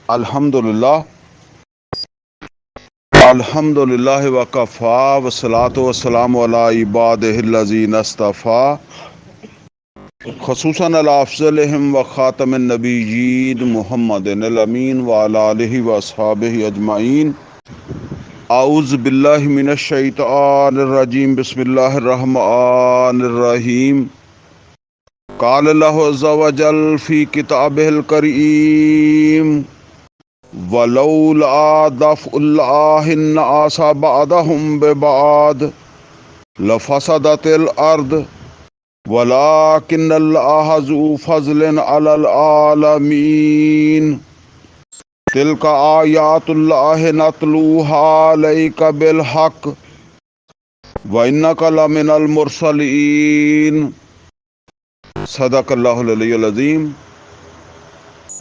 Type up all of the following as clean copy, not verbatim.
الحمدللہ وکفا والصلاۃ والسلام علی عبادہ الذین اصطفیٰ خصوصاً علی افضلہم وخاتم النبیین محمد الامین وعلی آلہ واصحابہ اجمعین۔ اعوذ باللہ من الشیطان الرجیم، بسم اللہ الرحمن الرحیم۔ قال اللہ عز وجل فی کتابہ الکریم وَلَوْلَا دَفْعُ اللَّهِ النَّاسَ بَعْضَهُم بِبَعْضٍ لَفَسَدَتِ الْأَرْضُ وَلَٰكِنَّ اللَّهَ ذُو فَضْلٍ عَلَى الْعَالَمِينَ تِلْكَ آيَاتُ اللَّهِ نَتْلُوهَا عَلَيْكَ بِالْحَقِّ وَإِنَّكَ لَمِنَ الْمُرْسَلِينَ۔ صدق اللہ العلی العظیم۔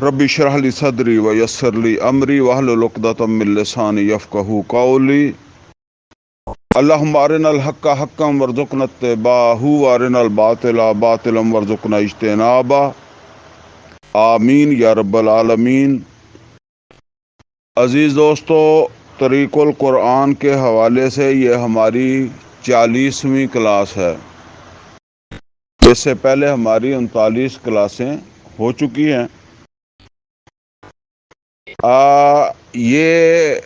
رب اشرح لی صدری ویسر لی امری واحلل عقدۃ من لسانی یفقہوا قولی۔ اللہم ارنا الحق حقا وارزقنا اتباعہ وارنا الباطل باطلا وارزقنا اجتنابہ، آمین یا رب العالمین۔ عزیز دوستو، طریق القرآن کے حوالے سے یہ ہماری 40ویں کلاس ہے۔ اس سے پہلے ہماری 39 کلاسیں ہو چکی ہیں۔ یہ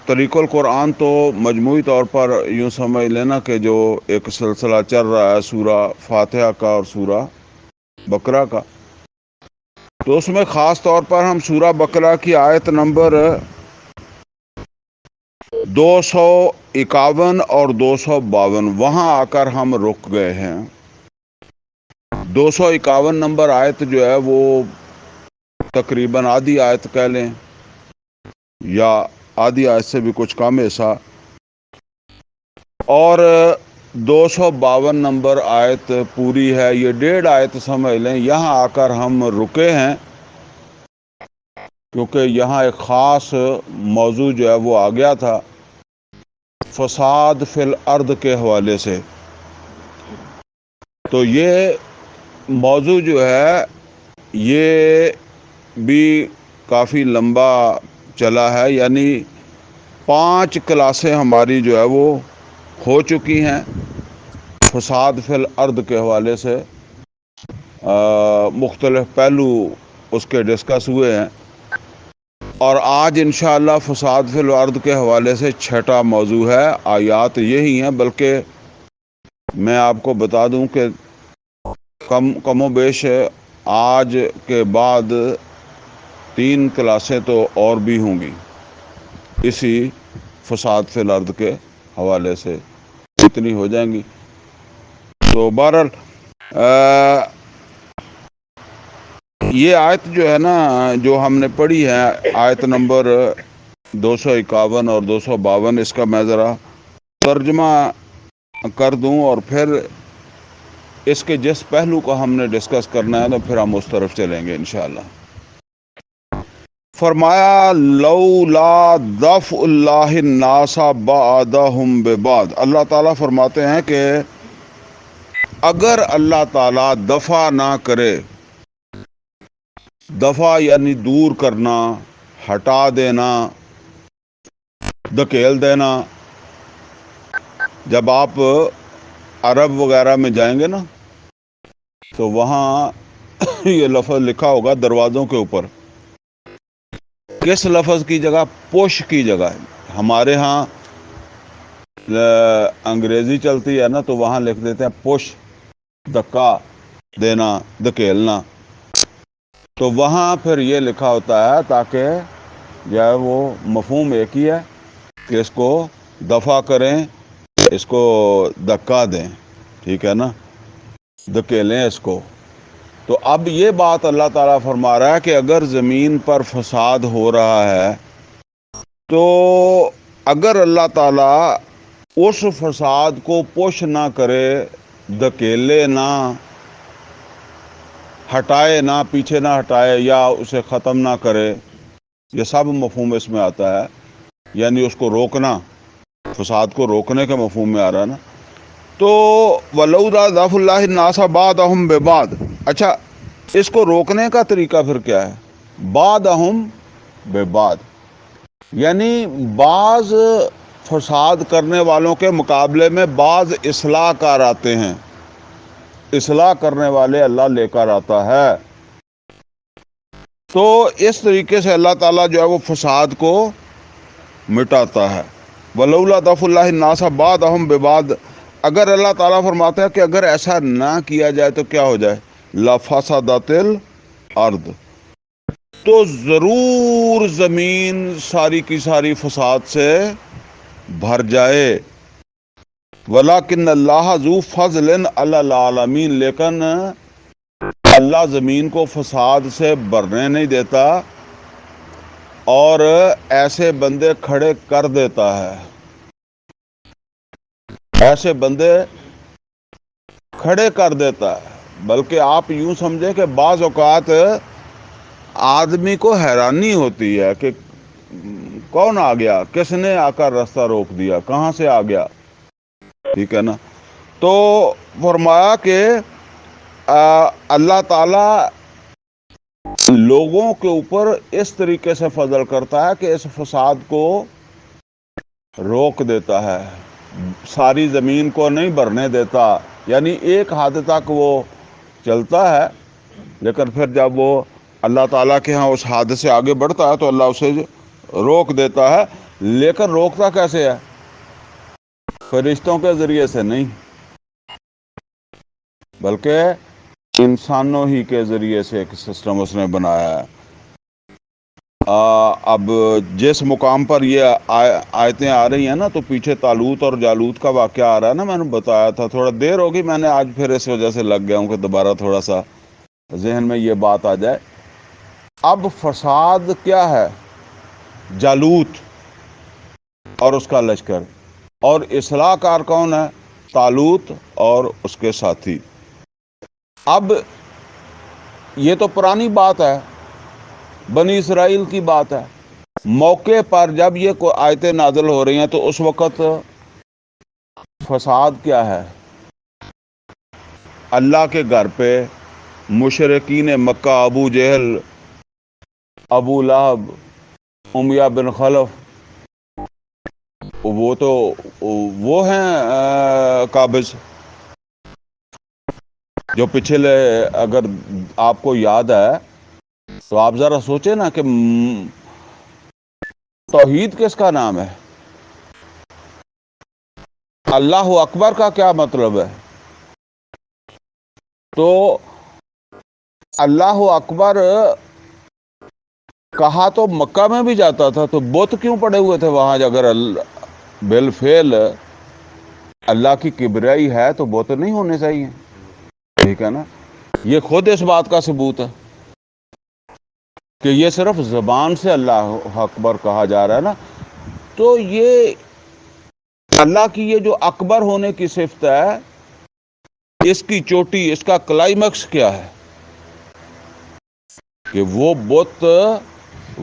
طریق القرآن تو مجموعی طور پر یوں سمجھ لینا کہ جو ایک سلسلہ چل رہا ہے سورہ فاتحہ کا اور سورہ بقرہ کا، تو اس میں خاص طور پر ہم سورہ بقرہ کی آیت نمبر 251 اور 252 وہاں آ کر ہم رک گئے ہیں۔ 251 نمبر آیت جو ہے وہ تقریباً آدھی آیت کہہ لیں یا آدھی آیت سے بھی کچھ کم ایسا، اور 252 نمبر آیت پوری ہے، یہ 1.5 آیت سمجھ لیں۔ یہاں آ کر ہم رکے ہیں کیونکہ یہاں ایک خاص موضوع جو ہے وہ آ گیا تھا فساد فی الارض کے حوالے سے۔ تو یہ موضوع جو ہے یہ بھی کافی لمبا چلا ہے، یعنی 5 کلاسیں ہماری جو ہے وہ ہو چکی ہیں فساد فی الارض کے حوالے سے۔ مختلف پہلو اس کے ڈسکس ہوئے ہیں، اور آج انشاءاللہ فساد فی الارض کے حوالے سے 6واں موضوع ہے۔ آیات یہی ہیں، بلکہ میں آپ کو بتا دوں کہ کم و بیش آج کے بعد 3 کلاسیں تو اور بھی ہوں گی اسی فساد فی الارض کے حوالے سے، اتنی ہو جائیں گی۔ تو بہرحال یہ آیت جو ہے نا جو ہم نے پڑھی ہے، آیت نمبر 251 اور 252، اس کا میں ذرا ترجمہ کر دوں اور پھر اس کے جس پہلو کو ہم نے ڈسکس کرنا ہے تو پھر ہم اس طرف چلیں گے انشاءاللہ۔ فرمایا لولا دفع اللہ الناس بعضهم ببعض، اللہ تعالیٰ فرماتے ہیں کہ اگر اللہ تعالیٰ دفع نہ کرے، دفع یعنی دور کرنا، ہٹا دینا، دھکیل دینا۔ جب آپ عرب وغیرہ میں جائیں گے نا تو وہاں یہ لفظ لکھا ہوگا دروازوں کے اوپر، کس لفظ کی جگہ؟ پش کی جگہ۔ ہمارے ہاں انگریزی چلتی ہے نا تو وہاں لکھ دیتے ہیں پش، دھکا دینا، دھکیلنا۔ تو وہاں پھر یہ لکھا ہوتا ہے تاکہ جو ہے وہ مفہوم ایک ہی ہے کہ اس کو دفع کریں، اس کو دھکا دیں، ٹھیک ہے نا، دھکیلیں اس کو۔ تو اب یہ بات اللہ تعالیٰ فرما رہا ہے کہ اگر زمین پر فساد ہو رہا ہے تو اگر اللہ تعالیٰ اس فساد کو پش نہ کرے، دھکیلے نہ، ہٹائے نہ، پیچھے نہ ہٹائے یا اسے ختم نہ کرے، یہ سب مفہوم اس میں آتا ہے، یعنی اس کو روکنا، فساد کو روکنے کے مفہوم میں آ رہا ہے نا۔ تو وَلَوْلَا دَفْعُ اللَّهِ النَّاسَ بَعْضَهُم بِبَعْضٍ، اچھا اس کو روکنے کا طریقہ پھر کیا ہے؟ بعدہم بے بعد، یعنی بعض فساد کرنے والوں کے مقابلے میں بعض اصلاح کار آتے ہیں، اصلاح کرنے والے اللہ لے کر آتا ہے۔ تو اس طریقے سے اللہ تعالیٰ جو ہے وہ فساد کو مٹاتا ہے۔ ولولا دفع اللہ الناس بعضهم ببعض، اگر اللہ تعالیٰ فرماتا ہے کہ اگر ایسا نہ کیا جائے تو کیا ہو جائے؟ لفسدت الارض، تو ضرور زمین ساری کی ساری فساد سے بھر جائے۔ ولیکن اللہ ذو فضل علی العالمین، لیکن اللہ زمین کو فساد سے بھرنے نہیں دیتا اور ایسے بندے کھڑے کر دیتا ہے، ایسے بندے کھڑے کر دیتا ہے۔ بلکہ آپ یوں سمجھے کہ بعض اوقات آدمی کو حیرانی ہوتی ہے کہ کون آ گیا، کس نے آ کر راستہ روک دیا، کہاں سے آ گیا، ٹھیک ہے نا۔ تو فرمایا کہ اللہ تعالیٰ لوگوں کے اوپر اس طریقے سے فضل کرتا ہے کہ اس فساد کو روک دیتا ہے، ساری زمین کو نہیں بھرنے دیتا، یعنی ایک حد تک وہ چلتا ہے، لیکن پھر جب وہ اللہ تعالیٰ کے ہاں اس حد سے آگے بڑھتا ہے تو اللہ اسے روک دیتا ہے۔ لیکن روکتا کیسے ہے؟ فرشتوں کے ذریعے سے نہیں، بلکہ انسانوں ہی کے ذریعے سے ایک سسٹم اس نے بنایا ہے۔ اب جس مقام پر یہ آیتیں آ رہی ہیں نا، تو پیچھے طالوت اور جالوت کا واقعہ آ رہا ہے نا، میں نے بتایا تھا، تھوڑا دیر ہوگی، میں نے آج پھر اس وجہ سے لگ گیا ہوں کہ دوبارہ تھوڑا سا ذہن میں یہ بات آ جائے۔ اب فساد کیا ہے؟ جالوت اور اس کا لشکر، اور اصلاح کار کون ہے؟ طالوت اور اس کے ساتھی۔ اب یہ تو پرانی بات ہے، بنی اسرائیل کی بات ہے۔ موقع پر جب یہ آیتیں نازل ہو رہی ہیں تو اس وقت فساد کیا ہے؟ اللہ کے گھر پہ مشرکین مکہ، ابو جہل، ابو لہب، امیہ بن خلف، وہ ہیں قابض، جو پچھلے، اگر آپ کو یاد ہے تو آپ ذرا سوچیں نا کہ توحید کس کا نام ہے؟ اللہ اکبر کا کیا مطلب ہے؟ تو اللہ اکبر کہا تو مکہ میں بھی جاتا تھا، تو بت کیوں پڑے ہوئے تھے وہاں؟ اگر بالفعل اللہ کی کبریائی ہے تو بت نہیں ہونے چاہیے، ٹھیک ہے نا۔ یہ خود اس بات کا ثبوت ہے کہ یہ صرف زبان سے اللہ اکبر کہا جا رہا ہے نا۔ تو یہ اللہ کی یہ جو اکبر ہونے کی صفت ہے، اس کی چوٹی، اس کا کلائمیکس کیا ہے؟ کہ وہ بت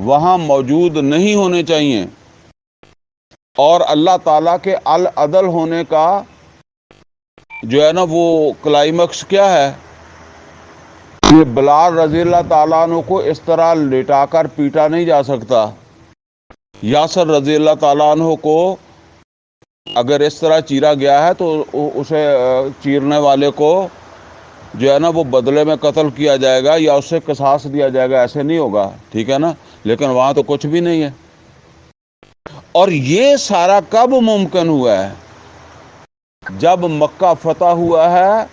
وہاں موجود نہیں ہونے چاہیے، اور اللہ تعالیٰ کے العدل ہونے کا جو ہے نا وہ کلائمیکس کیا ہے؟ کہ بلال رضی اللہ تعالیٰ عنہ کو اس طرح لٹا کر پیٹا نہیں جا سکتا، یاسر رضی اللہ تعالیٰ عنہ کو اگر اس طرح چیرا گیا ہے تو اسے چیرنے والے کو جو ہے نا وہ بدلے میں قتل کیا جائے گا یا اس سے قصاص دیا جائے گا، ایسے نہیں ہوگا، ٹھیک ہے نا۔ لیکن وہاں تو کچھ بھی نہیں ہے۔ اور یہ سارا کب ممکن ہوا ہے؟ جب مکہ فتح ہوا ہے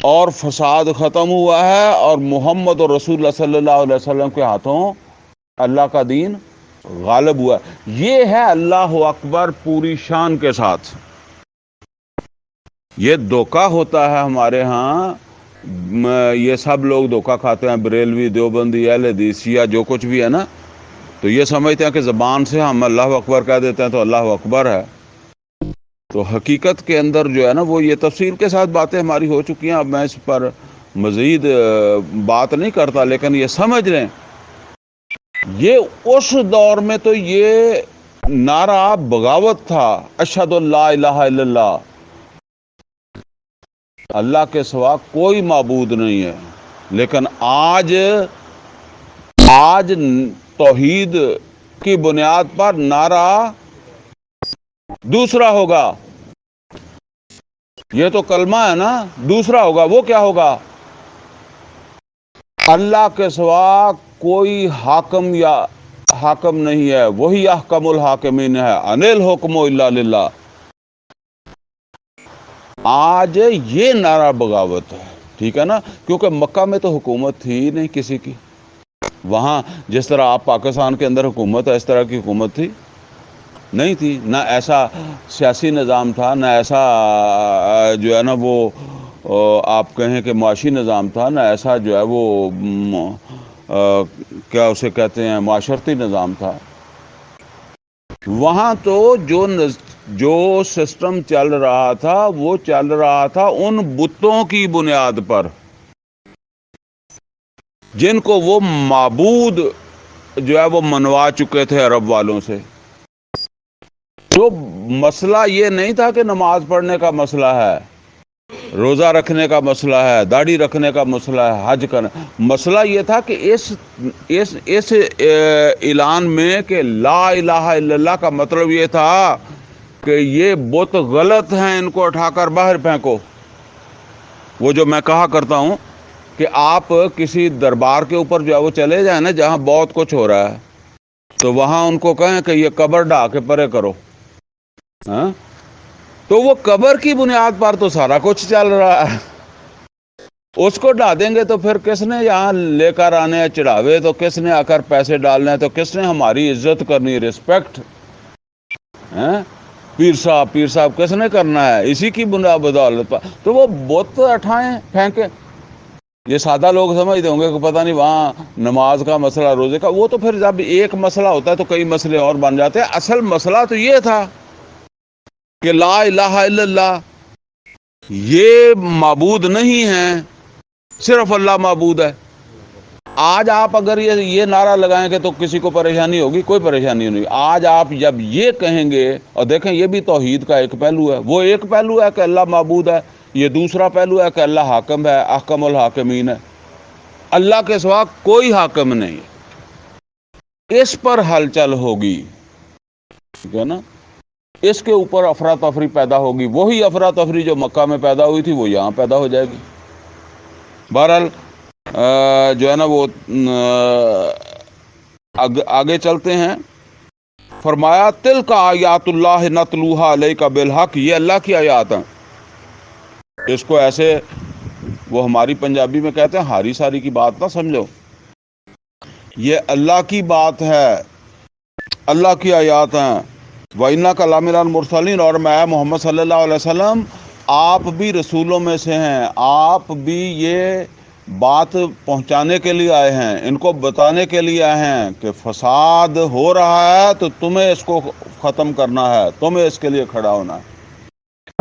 اور فساد ختم ہوا ہے اور محمد اور رسول اللہ صلی اللہ علیہ وسلم کے ہاتھوں اللہ کا دین غالب ہوا ہے۔ یہ ہے اللہ اکبر پوری شان کے ساتھ۔ یہ دھوکہ ہوتا ہے ہمارے ہاں، یہ سب لوگ دھوکہ کھاتے ہیں، بریلوی، دیوبندی، اہل حدیث، شیعہ، جو کچھ بھی ہے نا، تو یہ سمجھتے ہیں کہ زبان سے ہم اللہ اکبر کہہ دیتے ہیں تو اللہ اکبر ہے۔ تو حقیقت کے اندر جو ہے نا وہ یہ تفصیل کے ساتھ باتیں ہماری ہو چکی ہیں، اب میں اس پر مزید بات نہیں کرتا، لیکن یہ سمجھ لیں یہ اس دور میں تو یہ نعرہ بغاوت تھا، اشہد ان لا الہ الا اللہ، اللہ کے سوا کوئی معبود نہیں ہے، لیکن آج توحید کی بنیاد پر نعرہ دوسرا ہوگا. یہ تو کلمہ ہے نا, دوسرا ہوگا. وہ کیا ہوگا؟ اللہ کے سوا کوئی حاکم نہیں ہے, وہی احکم الحاکمین ہے, انل حکم الا للہ. آج یہ نعرہ بغاوت ہے, ٹھیک ہے نا, کیونکہ مکہ میں تو حکومت تھی ہی نہیں کسی کی. وہاں جس طرح آپ پاکستان کے اندر حکومت ہے, اس طرح کی حکومت تھی نہیں تھی. نہ ایسا سیاسی نظام تھا, نہ ایسا جو ہے نا وہ آپ کہیں کہ معاشی نظام تھا, نہ ایسا جو ہے وہ کیا اسے کہتے ہیں معاشرتی نظام تھا. وہاں تو جو سسٹم چل رہا تھا وہ چل رہا تھا ان بتوں کی بنیاد پر جن کو وہ معبود جو ہے وہ منوا چکے تھے عرب والوں سے. تو مسئلہ یہ نہیں تھا کہ نماز پڑھنے کا مسئلہ ہے, روزہ رکھنے کا مسئلہ ہے, داڑھی رکھنے کا مسئلہ ہے, حج کرنا. مسئلہ یہ تھا کہ اس اعلان میں کہ لا الہ الا اللہ کا مطلب یہ تھا کہ یہ بت غلط ہیں, ان کو اٹھا کر باہر پھینکو. وہ جو میں کہا کرتا ہوں کہ آپ کسی دربار کے اوپر جو ہے وہ چلے جائیں نا جہاں بہت کچھ ہو رہا ہے, تو وہاں ان کو کہیں کہ یہ قبر ڈھا کے پرے کرو. ہاں, تو وہ قبر کی بنیاد پر تو سارا کچھ چل رہا ہے. اس کو ڈھا دیں گے تو پھر کس نے یہاں لے کر آنے ہیں چڑھاوے, تو کس نے آ کر پیسے ڈالنے ہیں, تو کس نے ہماری عزت کرنی, رسپیکٹ پیر صاحب کس نے کرنا ہے, اسی کی بدولت پر. تو وہ بت اٹھائیں پھینکیں. یہ سادہ لوگ سمجھتے ہوں گے کہ پتہ نہیں وہاں نماز کا مسئلہ, روزے کا, وہ تو پھر جب ایک مسئلہ ہوتا ہے تو کئی مسئلے اور بن جاتے ہیں. اصل مسئلہ تو یہ تھا کہ لا الہ الا اللہ, یہ معبود نہیں ہے, صرف اللہ معبود ہے. آج آپ اگر یہ نعرہ لگائیں گے تو کسی کو پریشانی ہوگی؟ کوئی پریشانی نہیں. آج آپ جب یہ کہیں گے, اور دیکھیں یہ بھی توحید کا ایک پہلو ہے. وہ ایک پہلو ہے کہ اللہ معبود ہے, یہ دوسرا پہلو ہے کہ اللہ حاکم ہے, احکم الحاکمین ہے. اللہ کے سوا کوئی حاکم نہیں. اس پر ہلچل ہوگی, ٹھیک ہے نا, اس کے اوپر افراتفری پیدا ہوگی. وہی افراتفری جو مکہ میں پیدا ہوئی تھی وہ یہاں پیدا ہو جائے گی. بہرحال جو ہے نا وہ آگے چلتے ہیں. فرمایا تلک آیات اللہ نتلوہا علیک بالحق, یہ اللہ کی آیات ہیں. اس کو ایسے وہ ہماری پنجابی میں کہتے ہیں ہاری ساری کی بات نہ سمجھو, یہ اللہ کی بات ہے, اللہ کی آیات ہیں. وَإِنَّكَ لَمِنَ الْمُرْسَلِينَ, اور میں محمد صلی اللہ علیہ وسلم آپ بھی رسولوں میں سے ہیں. آپ بھی یہ بات پہنچانے کے لیے آئے ہیں, ان کو بتانے کے لیے آئے ہیں کہ فساد ہو رہا ہے تو تمہیں اس کو ختم کرنا ہے, تمہیں اس کے لیے کھڑا ہونا ہے.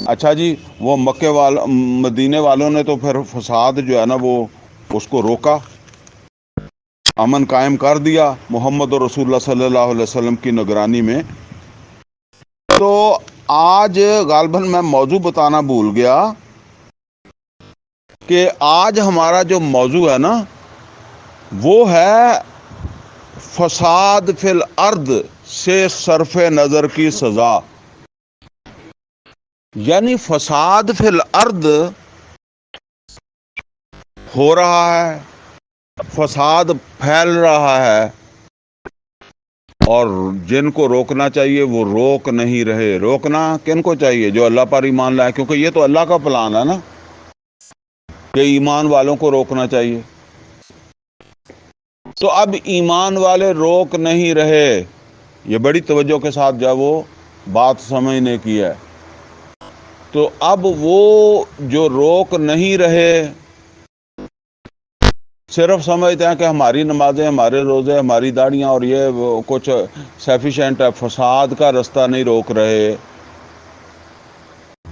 اچھا جی, وہ مدینے والوں نے تو پھر فساد جو ہے نا وہ اس کو روکا, امن قائم کر دیا محمد رسول اللہ صلی اللہ علیہ وسلم کی نگرانی میں. تو آج غالباً میں موضوع بتانا بھول گیا کہ آج ہمارا جو موضوع ہے نا وہ ہے فساد فی الارض سے صرف نظر کی سزا. یعنی فساد فی الارض ہو رہا ہے, فساد پھیل رہا ہے, اور جن کو روکنا چاہیے وہ روک نہیں رہے. روکنا کن کو چاہیے؟ جو اللہ پر ایمان لائے, کیونکہ یہ تو اللہ کا پلان ہے نا کہ ایمان والوں کو روکنا چاہیے. تو اب ایمان والے روک نہیں رہے. یہ بڑی توجہ کے ساتھ جو ہے وہ بات سمجھنے کی ہے. تو اب وہ جو روک نہیں رہے صرف سمجھتے ہیں کہ ہماری نمازیں, ہمارے روزے, ہماری داڑیاں اور یہ کچھ سفیشینٹ ہے, فساد کا رستہ نہیں روک رہے.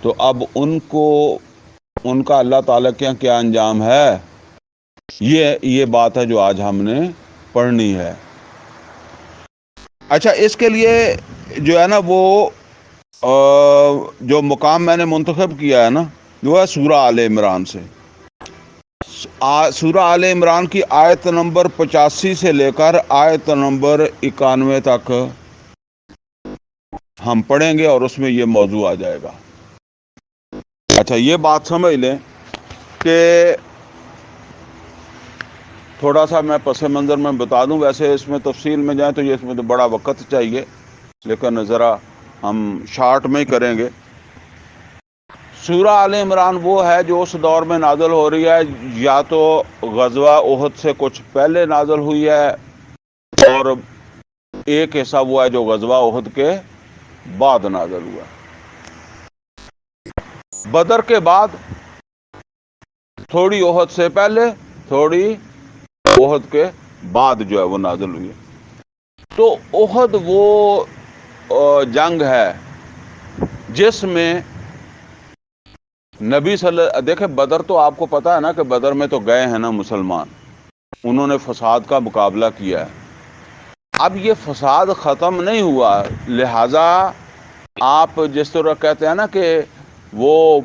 تو اب ان کا اللہ تعالیٰ کے یہاں کیا انجام ہے, یہ بات ہے جو آج ہم نے پڑھنی ہے. اچھا, اس کے لیے جو ہے نا وہ جو مقام میں نے منتخب کیا ہے نا وہ ہے سورہ آل عمران سے. سورہ آل عمران کی آیت نمبر 85 سے لے کر آیت نمبر 91 تک ہم پڑھیں گے اور اس میں یہ موضوع آ جائے گا۔ اچھا، یہ بات سمجھ لیں کہ تھوڑا سا میں پس منظر میں بتا دوں، ویسے اس میں تفصیل میں جائیں تو یہ اس میں تو بڑا وقت چاہیے، لیکن ذرا ہم شارٹ میں ہی کریں گے۔ سورہ آل عمران وہ ہے جو اس دور میں نازل ہو رہی ہے، یا تو غزوہ احد سے کچھ پہلے نازل ہوئی ہے، اور ایک حصہ وہ ہے جو غزوہ احد کے بعد نازل ہوا۔ بدر کے بعد تھوڑی، احد سے پہلے تھوڑی، احد کے بعد جو ہے وہ نازل ہوئی ہے۔ تو احد وہ جنگ ہے جس میں نبی دیکھیں بدر تو آپ کو پتا ہے نا کہ بدر میں تو گئے ہیں نا مسلمان، انہوں نے فساد کا مقابلہ کیا ہے۔ اب یہ فساد ختم نہیں ہوا، لہذا آپ جس طرح کہتے ہیں نا کہ وہ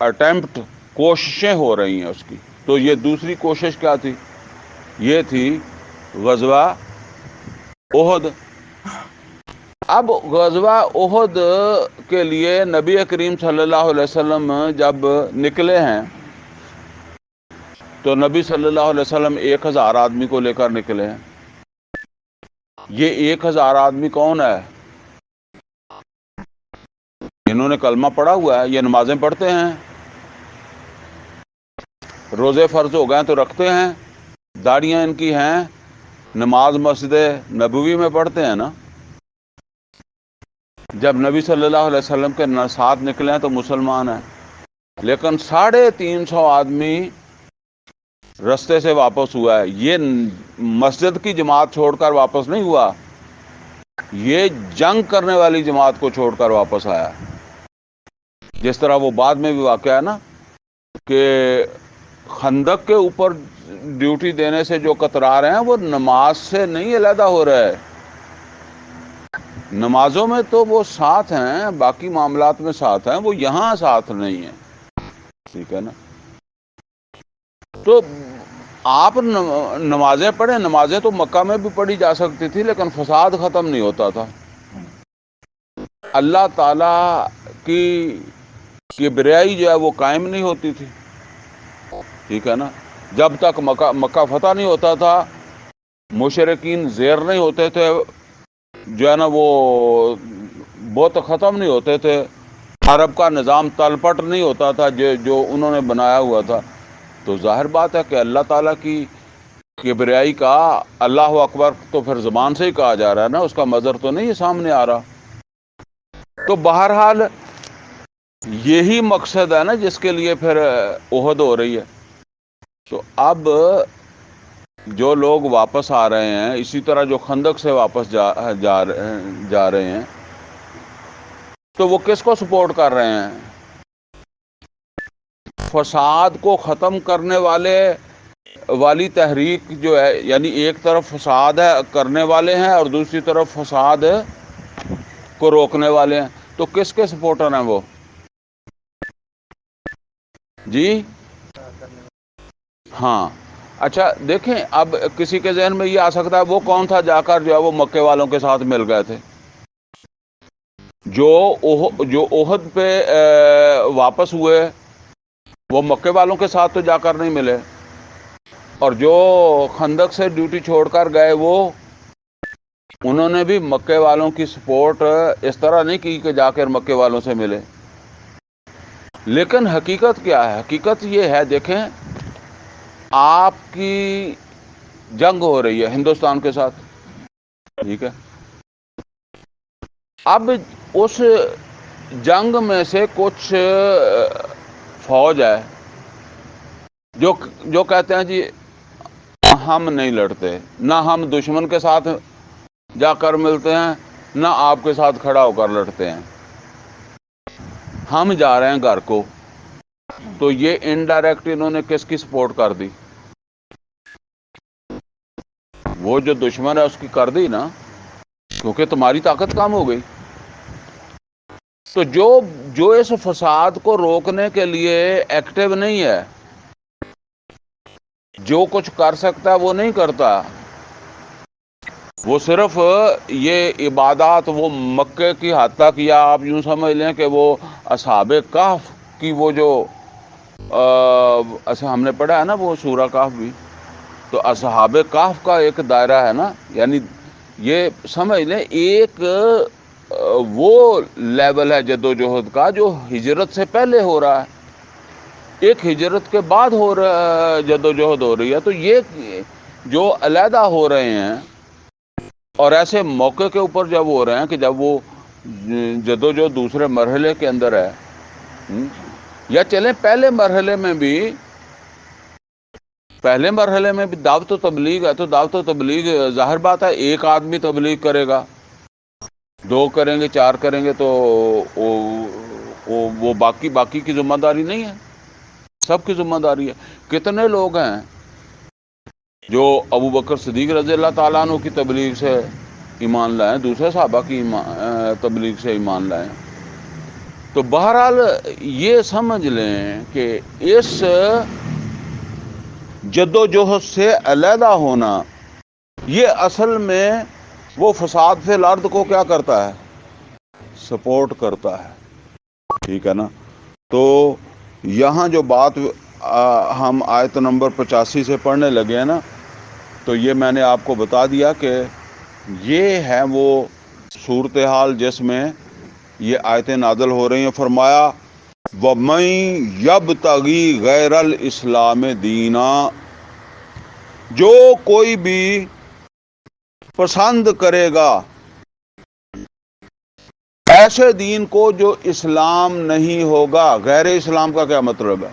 اٹیمپٹ، کوششیں ہو رہی ہیں اس کی، تو یہ دوسری کوشش کیا تھی؟ یہ تھی غزوہ احد۔ اب غزوہ احد کے لیے نبی کریم صلی اللہ علیہ وسلم جب نکلے ہیں تو نبی صلی اللہ علیہ وسلم 1000 آدمی کو لے کر نکلے ہیں۔ یہ 1000 آدمی کون ہے؟ انہوں نے کلمہ پڑھا ہوا ہے، یہ نمازیں پڑھتے ہیں، روزے فرض ہو گئے تو رکھتے ہیں، داڑیاں ان کی ہیں، نماز مسجد نبوی میں پڑھتے ہیں نا۔ جب نبی صلی اللہ علیہ وسلم کے ساتھ نکلے ہیں تو مسلمان ہیں، لیکن 350 آدمی رستے سے واپس ہوا ہے۔ یہ مسجد کی جماعت چھوڑ کر واپس نہیں ہوا، یہ جنگ کرنے والی جماعت کو چھوڑ کر واپس آیا، جس طرح وہ بعد میں بھی واقعہ ہے نا کہ خندق کے اوپر ڈیوٹی دینے سے جو کترا رہے ہیں وہ نماز سے نہیں علیحدہ ہو رہے، نمازوں میں تو وہ ساتھ ہیں، باقی معاملات میں ساتھ ہیں، وہ یہاں ساتھ نہیں ہیں، ٹھیک ہے نا۔ تو آپ نمازیں پڑھیں، نمازیں تو مکہ میں بھی پڑھی جا سکتی تھی، لیکن فساد ختم نہیں ہوتا تھا۔ اللہ تعالیٰ کی کبریائی جو ہے وہ قائم نہیں ہوتی تھی، ٹھیک ہے نا۔ جب تک مکہ فتح نہیں ہوتا تھا، مشرکین زیر نہیں ہوتے تھے، جو ہے نا وہ بت ختم نہیں ہوتے تھے، عرب کا نظام تلپٹ نہیں ہوتا تھا جو انہوں نے بنایا ہوا تھا، تو ظاہر بات ہے کہ اللہ تعالیٰ کی کبریائی کا اللہ اکبر تو پھر زبان سے ہی کہا جا رہا ہے نا، اس کا مظہر تو نہیں سامنے آ رہا۔ تو بہرحال یہی مقصد ہے نا جس کے لیے پھر احد ہو رہی ہے۔ تو اب جو لوگ واپس آ رہے ہیں، اسی طرح جو خندق سے واپس جا رہے ہیں، تو وہ کس کو سپورٹ کر رہے ہیں؟ فساد کو ختم کرنے والی تحریک جو ہے، یعنی ایک طرف فساد کرنے والے ہیں اور دوسری طرف فساد کو روکنے والے ہیں، تو کس کے سپورٹر ہیں وہ؟ جی ہاں، اچھا دیکھیں، اب کسی کے ذہن میں یہ آ سکتا ہے وہ کون تھا جا کر جو ہے وہ مکے والوں کے ساتھ مل گئے تھے؟ جو احد پہ واپس ہوئے وہ مکے والوں کے ساتھ تو جا کر نہیں ملے، اور جو خندق سے ڈیوٹی چھوڑ کر گئے وہ انہوں نے بھی مکے والوں کی سپورٹ اس طرح نہیں کی کہ جا کر مکے والوں سے ملے۔ لیکن حقیقت کیا ہے؟ حقیقت یہ ہے، دیکھیں، آپ کی جنگ ہو رہی ہے ہندوستان کے ساتھ، ٹھیک ہے۔ اب اس جنگ میں سے کچھ فوج ہے جو کہتے ہیں جی ہم نہیں لڑتے، نہ ہم دشمن کے ساتھ جا کر ملتے ہیں، نہ آپ کے ساتھ کھڑا ہو کر لڑتے ہیں، ہم جا رہے ہیں گھر کو۔ تو یہ انڈائریکٹ انہوں نے کس کی سپورٹ کر دی؟ وہ جو دشمن ہے اس کی کر دی نا، کیونکہ تمہاری طاقت کم ہو گئی۔ تو جو اس فساد کو روکنے کے لیے ایکٹیو نہیں ہے، جو کچھ کر سکتا ہے وہ نہیں کرتا، وہ صرف یہ عبادات وہ مکے کی حد تک، یا آپ یوں سمجھ لیں کہ وہ اصحاب کہف کی وہ جو ایسا ہم نے پڑھا ہے نا وہ سورہ کہف بھی، تو اصحاب کہف کا ایک دائرہ ہے نا، یعنی یہ سمجھ لیں ایک وہ لیول ہے جد و جہد کا جو ہجرت سے پہلے ہو رہا ہے، ایک ہجرت کے بعد ہو رہا جد و جہد ہو رہی ہے۔ تو یہ جو علیحدہ ہو رہے ہیں اور ایسے موقع کے اوپر جب ہو رہے ہیں کہ جب وہ جد و جہد دوسرے مرحلے کے اندر ہے، یا چلیں پہلے مرحلے میں بھی دعوت و تبلیغ ہے، تو دعوت و تبلیغ ظاہر بات ہے ایک آدمی تبلیغ کرے گا، دو کریں گے، چار کریں گے، تو وہ باقی کی ذمہ داری نہیں ہے، سب کی ذمہ داری ہے۔ کتنے لوگ ہیں جو ابو بکر صدیق رضی اللہ تعالیٰ عنہ کی تبلیغ سے ایمان لائیں، دوسرے صحابہ کی تبلیغ سے ایمان لائیں۔ تو بہرحال یہ سمجھ لیں کہ اس جد و جہد سے علیحدہ ہونا یہ اصل میں وہ فساد فی الارض کو کیا کرتا ہے؟ سپورٹ کرتا ہے، ٹھیک ہے نا۔ تو یہاں جو بات ہم آیت نمبر 85 سے پڑھنے لگے ہیں نا، تو یہ میں نے آپ کو بتا دیا کہ یہ ہے وہ صورتحال جس میں یہ آیتیں نازل ہو رہی ہیں۔ فرمایا وَمَن يَبْتَغِي غَيْرَ الْإِسْلَامِ دِينًا، جو کوئی بھی پسند کرے گا ایسے دین کو جو اسلام نہیں ہوگا۔ غیر اسلام کا کیا مطلب ہے؟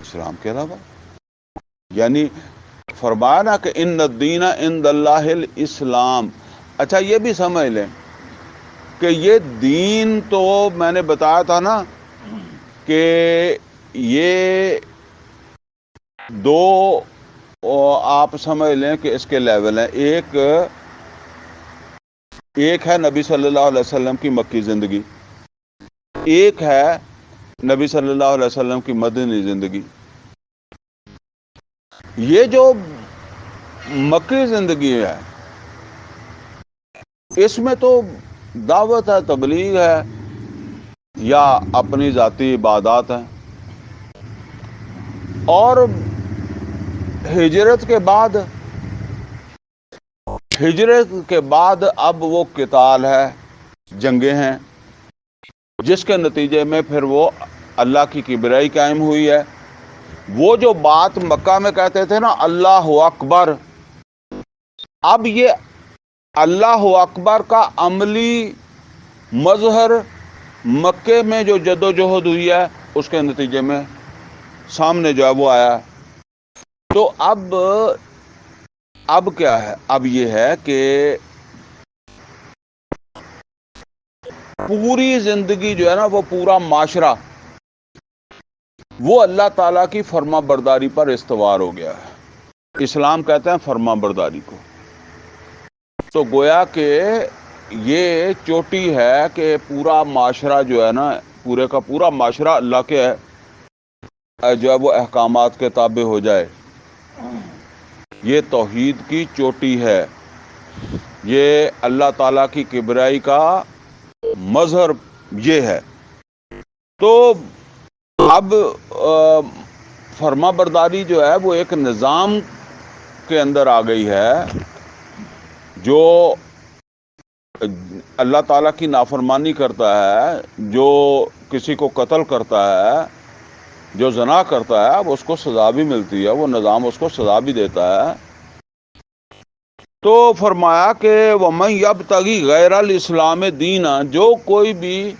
اسلام کے علاوہ، یعنی فرمایا نا کہ ان الدین عند اللہ الاسلام۔ اچھا یہ بھی سمجھ لیں کہ یہ دین تو میں نے بتایا تھا نا کہ یہ دو آپ سمجھ لیں کہ اس کے لیول ہیں۔ ایک ہے نبی صلی اللہ علیہ وسلم کی مکی زندگی، ایک ہے نبی صلی اللہ علیہ وسلم کی مدنی زندگی۔ یہ جو مکی زندگی ہے اس میں تو دعوت ہے، تبلیغ ہے، یا اپنی ذاتی عبادات ہیں، اور ہجرت کے بعد اب وہ قتال ہے، جنگیں ہیں، جس کے نتیجے میں پھر وہ اللہ کی کبریائی قائم ہوئی ہے۔ وہ جو بات مکہ میں کہتے تھے نا اللہ اکبر، اب یہ اللہ اکبر کا عملی مظہر مکے میں جو جد و جہد ہوئی ہے اس کے نتیجے میں سامنے جو ہے وہ آیا۔ تو اب کیا ہے؟ اب یہ ہے کہ پوری زندگی جو ہے نا، وہ پورا معاشرہ وہ اللہ تعالیٰ کی فرما برداری پر استوار ہو گیا ہے۔ اسلام کہتے ہیں فرما برداری کو۔ تو گویا کہ یہ چوٹی ہے کہ پورا معاشرہ جو ہے نا، پورے کا پورا معاشرہ اللہ کے جو ہے وہ احکامات کے تابع ہو جائے۔ یہ توحید کی چوٹی ہے، یہ اللہ تعالیٰ کی کبریائی کا مظہر یہ ہے۔ تو اب فرما برداری جو ہے وہ ایک نظام کے اندر آ گئی ہے جو اللہ تعالیٰ کی نافرمانی کرتا ہے، جو کسی کو قتل کرتا ہے، جو زنا کرتا ہے، اب اس کو سزا بھی ملتی ہے، وہ نظام اس کو سزا بھی دیتا ہے۔ تو فرمایا کہ وَمَن يَبْتَغِي غَيْرَ الْإِسْلَامِ دِينًا، جو کوئی بھی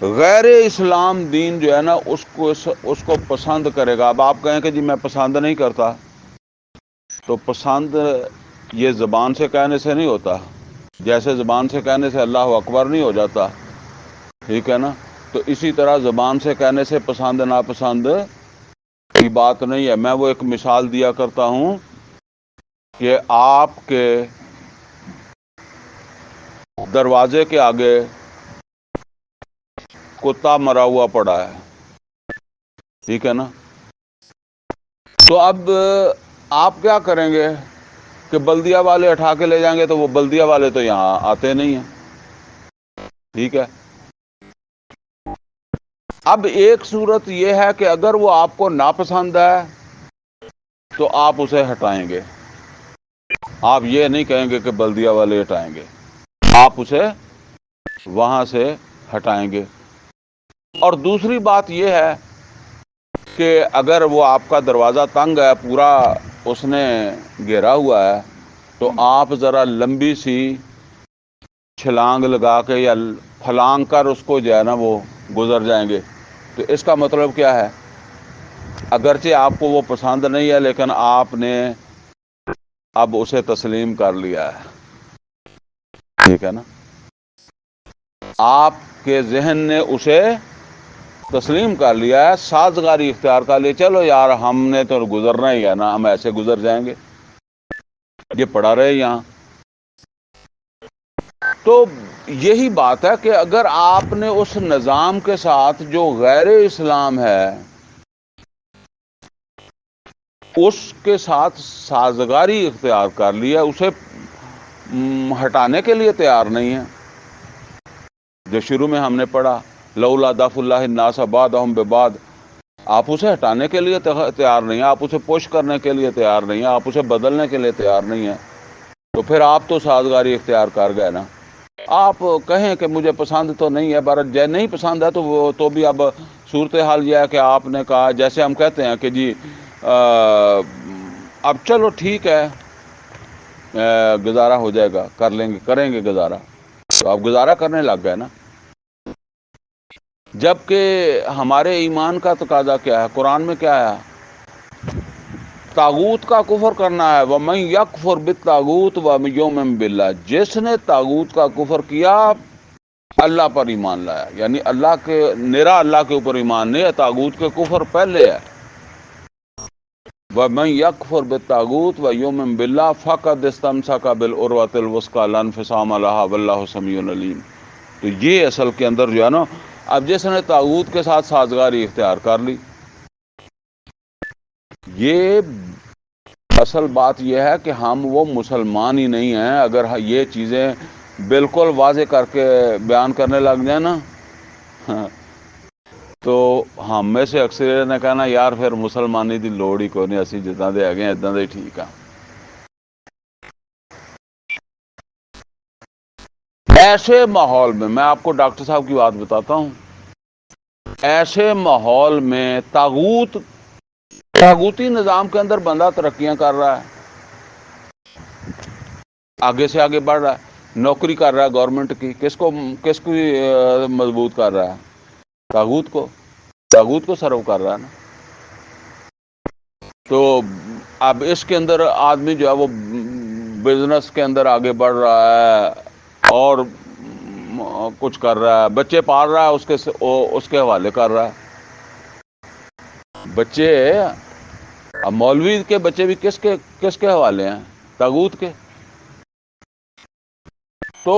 غیر اسلام دین جو ہے نا اس کو پسند کرے گا۔ اب آپ کہیں کہ جی میں پسند نہیں کرتا، تو پسند یہ زبان سے کہنے سے نہیں ہوتا، جیسے زبان سے کہنے سے اللہ اکبر نہیں ہو جاتا، ٹھیک ہے نا۔ تو اسی طرح زبان سے کہنے سے پسند ناپسند کی بات نہیں ہے۔ میں وہ ایک مثال دیا کرتا ہوں کہ آپ کے دروازے کے آگے کتا مرا ہوا پڑا ہے، ٹھیک ہے نا، تو اب آپ کیا کریں گے کہ بلدیہ والے اٹھا کے لے جائیں گے، تو وہ بلدیہ والے تو یہاں آتے نہیں ہیں، ٹھیک ہے۔ اب ایک صورت یہ ہے کہ اگر وہ آپ کو ناپسند ہے تو آپ اسے ہٹائیں گے، آپ یہ نہیں کہیں گے کہ بلدیہ والے ہٹائیں گے، آپ اسے وہاں سے ہٹائیں گے۔ اور دوسری بات یہ ہے کہ اگر وہ آپ کا دروازہ تنگ ہے، پورا اس نے گھیرا ہوا ہے، تو آپ ذرا لمبی سی چھلانگ لگا کے یا پھلانگ کر اس کو جو ہے نا وہ گزر جائیں گے۔ تو اس کا مطلب کیا ہے؟ اگرچہ آپ کو وہ پسند نہیں ہے، لیکن آپ نے اب اسے تسلیم کر لیا ہے، ٹھیک ہے نا؟ آپ کے ذہن نے اسے تسلیم کر لیا ہے، سازگاری اختیار کر لی، چلو یار ہم نے تو گزرنا ہی ہے نا، ہم ایسے گزر جائیں گے، یہ پڑا رہے یہاں۔ تو یہی بات ہے کہ اگر آپ نے اس نظام کے ساتھ جو غیر اسلام ہے اس کے ساتھ سازگاری اختیار کر لیا، اسے ہٹانے کے لیے تیار نہیں ہے، جو شروع میں ہم نے پڑھا لولا دفع اللہ الناس بعضهم ببعض، آپ اسے ہٹانے کے لیے تیار نہیں ہیں، آپ اسے پش کرنے کے لیے تیار نہیں ہیں، آپ اسے بدلنے کے لیے تیار نہیں ہیں، تو پھر آپ تو سازگاری اختیار کر گئے نا۔ آپ کہیں کہ مجھے پسند تو نہیں ہے، بارہ جے نہیں پسند ہے تو وہ تو بھی اب صورتحال یہ ہے کہ آپ نے کہا، جیسے ہم کہتے ہیں کہ جی اب چلو ٹھیک ہے، گزارا ہو جائے گا، کریں گے گزارا، تو آپ گزارا کرنے لگ گئے نا۔ جبکہ ہمارے ایمان کا تقاضا کیا ہے؟ قرآن میں کیا ہے؟ طاغوت کا کفر کرنا ہے، وَمَن يَكْفُرْ بِالطَّاغُوتِ وَيُؤْمِن بِاللَّهِ، جس نے طاغوت کا کفر کیا اللہ پر ایمان لایا، یعنی اللہ کے نرا اللہ کے اوپر ایمان نہیں ہے، طاغوت کے کفر پہلے ہے۔ وَمَن يَكْفُرْ بِالطَّاغُوتِ وَيُؤْمِن بِاللَّهِ فَقَدِ اسْتَمْسَكَ بِالْعُرْوَةِ الْوُثْقَىٰ لَا انفصام لَهَا وَاللَّهُ سَمِيعٌ عَلِيمٌ۔ تو یہ اصل کے اندر جو ہے نا، اب جس نے طاغوت کے ساتھ سازگاری اختیار کر لی، یہ اصل بات یہ ہے کہ ہم وہ مسلمان ہی نہیں ہیں۔ اگر یہ چیزیں بالکل واضح کر کے بیان کرنے لگ جائیں نا تو ہم میں سے اکثر نے کہنا یار پھر مسلمانی دی لوڑ ہی کوئی نہیں، اسی جداں دے آگے اداں دے ٹھیک ہے۔ ایسے ماحول میں آپ کو ڈاکٹر صاحب کی بات بتاتا ہوں، ایسے ماحول میں طاغوتی نظام کے اندر بندہ ترقیاں کر رہا ہے، آگے سے آگے بڑھ رہا ہے، نوکری کر رہا ہے گورنمنٹ کی، کس کو مضبوط کر رہا ہے؟ طاغوت کو سرو کر رہا ہے نا۔ تو اب اس کے اندر آدمی جو ہے وہ بزنس کے اندر آگے بڑھ رہا ہے اور کچھ کر رہا ہے، بچے پال رہا ہے، اس کے حوالے کر رہا ہے بچے۔ اب مولوی کے بچے بھی کس کے حوالے ہیں؟ طاغوت کے۔ تو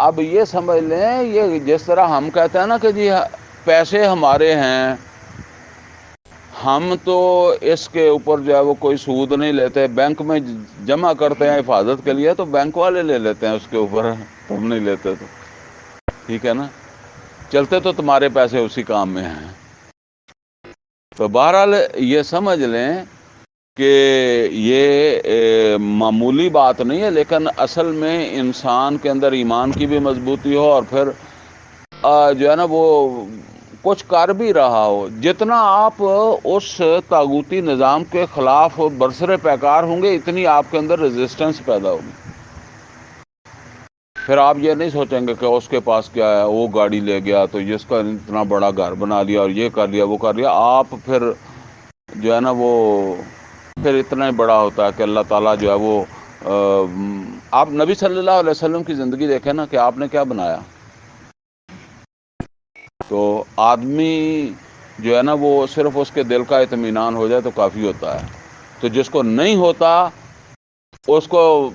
اب یہ سمجھ لیں، یہ جس طرح ہم کہتے ہیں نا کہ جی پیسے ہمارے ہیں، ہم تو اس کے اوپر جو ہے وہ کوئی سود نہیں لیتے، بینک میں جمع کرتے ہیں حفاظت کے لیے، تو بینک والے لے لیتے ہیں اس کے اوپر، تم نہیں لیتے تو ٹھیک ہے نا، چلتے تو تمہارے پیسے اسی کام میں ہیں۔ تو بہرحال یہ سمجھ لیں کہ یہ معمولی بات نہیں ہے، لیکن اصل میں انسان کے اندر ایمان کی بھی مضبوطی ہو اور پھر جو ہے نا وہ کچھ کر بھی رہا ہو، جتنا آپ اس طاغوتی نظام کے خلاف برسر پیکار ہوں گے، اتنی آپ کے اندر ریزسٹنس پیدا ہوگی۔ پھر آپ یہ نہیں سوچیں گے کہ اس کے پاس کیا ہے، وہ گاڑی لے گیا تو جس کا اتنا بڑا گھر بنا لیا اور یہ کر لیا وہ کر لیا، آپ پھر جو ہے نا وہ پھر اتنا ہی بڑا ہوتا ہے کہ اللہ تعالیٰ جو ہے وہ آپ نبی صلی اللہ علیہ وسلم کی زندگی دیکھیں نا کہ آپ نے کیا بنایا۔ تو آدمی جو ہے نا وہ صرف اس کے دل کا اطمینان ہو جائے تو کافی ہوتا ہے، تو جس کو نہیں ہوتا اس کو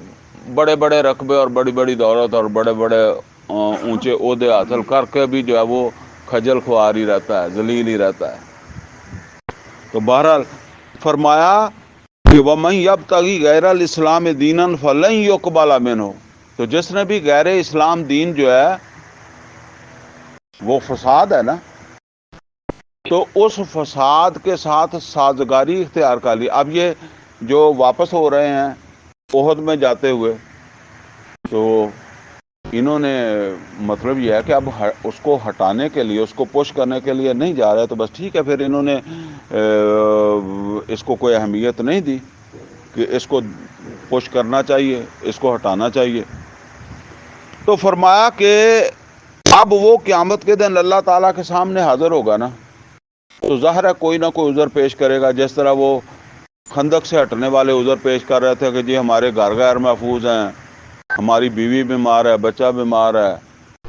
بڑے بڑے رقبے اور بڑی بڑی دولت اور بڑے بڑے اونچے عہدے حاصل کر کے بھی جو ہے وہ خجل خوار ہی رہتا ہے، ذلیل ہی رہتا ہے۔ تو بہرحال فرمایا کہ وَمَن يَبْتَغِي غَيْرَ الْإِسْلَامِ دِينًا فَلَن يُقْبَلَ مِنْهُ، تو جس نے بھی غیر اسلام دین جو ہے وہ فساد ہے نا، تو اس فساد کے ساتھ سازگاری اختیار کر لی۔ اب یہ جو واپس ہو رہے ہیں احد میں جاتے ہوئے، تو انہوں نے مطلب یہ ہے کہ اب اس کو ہٹانے کے لیے، اس کو پش کرنے کے لیے نہیں جا رہے، تو بس ٹھیک ہے، پھر انہوں نے اس کو کوئی اہمیت نہیں دی کہ اس کو پش کرنا چاہیے، اس کو ہٹانا چاہیے۔ تو فرمایا کہ اب وہ قیامت کے دن اللہ تعالیٰ کے سامنے حاضر ہوگا نا، تو ظاہر ہے کوئی نہ کوئی عذر پیش کرے گا، جس طرح وہ خندق سے ہٹنے والے عذر پیش کر رہے تھے کہ جی ہمارے گھر غیر محفوظ ہیں، ہماری بیوی بیمار ہے، بچہ بیمار ہے،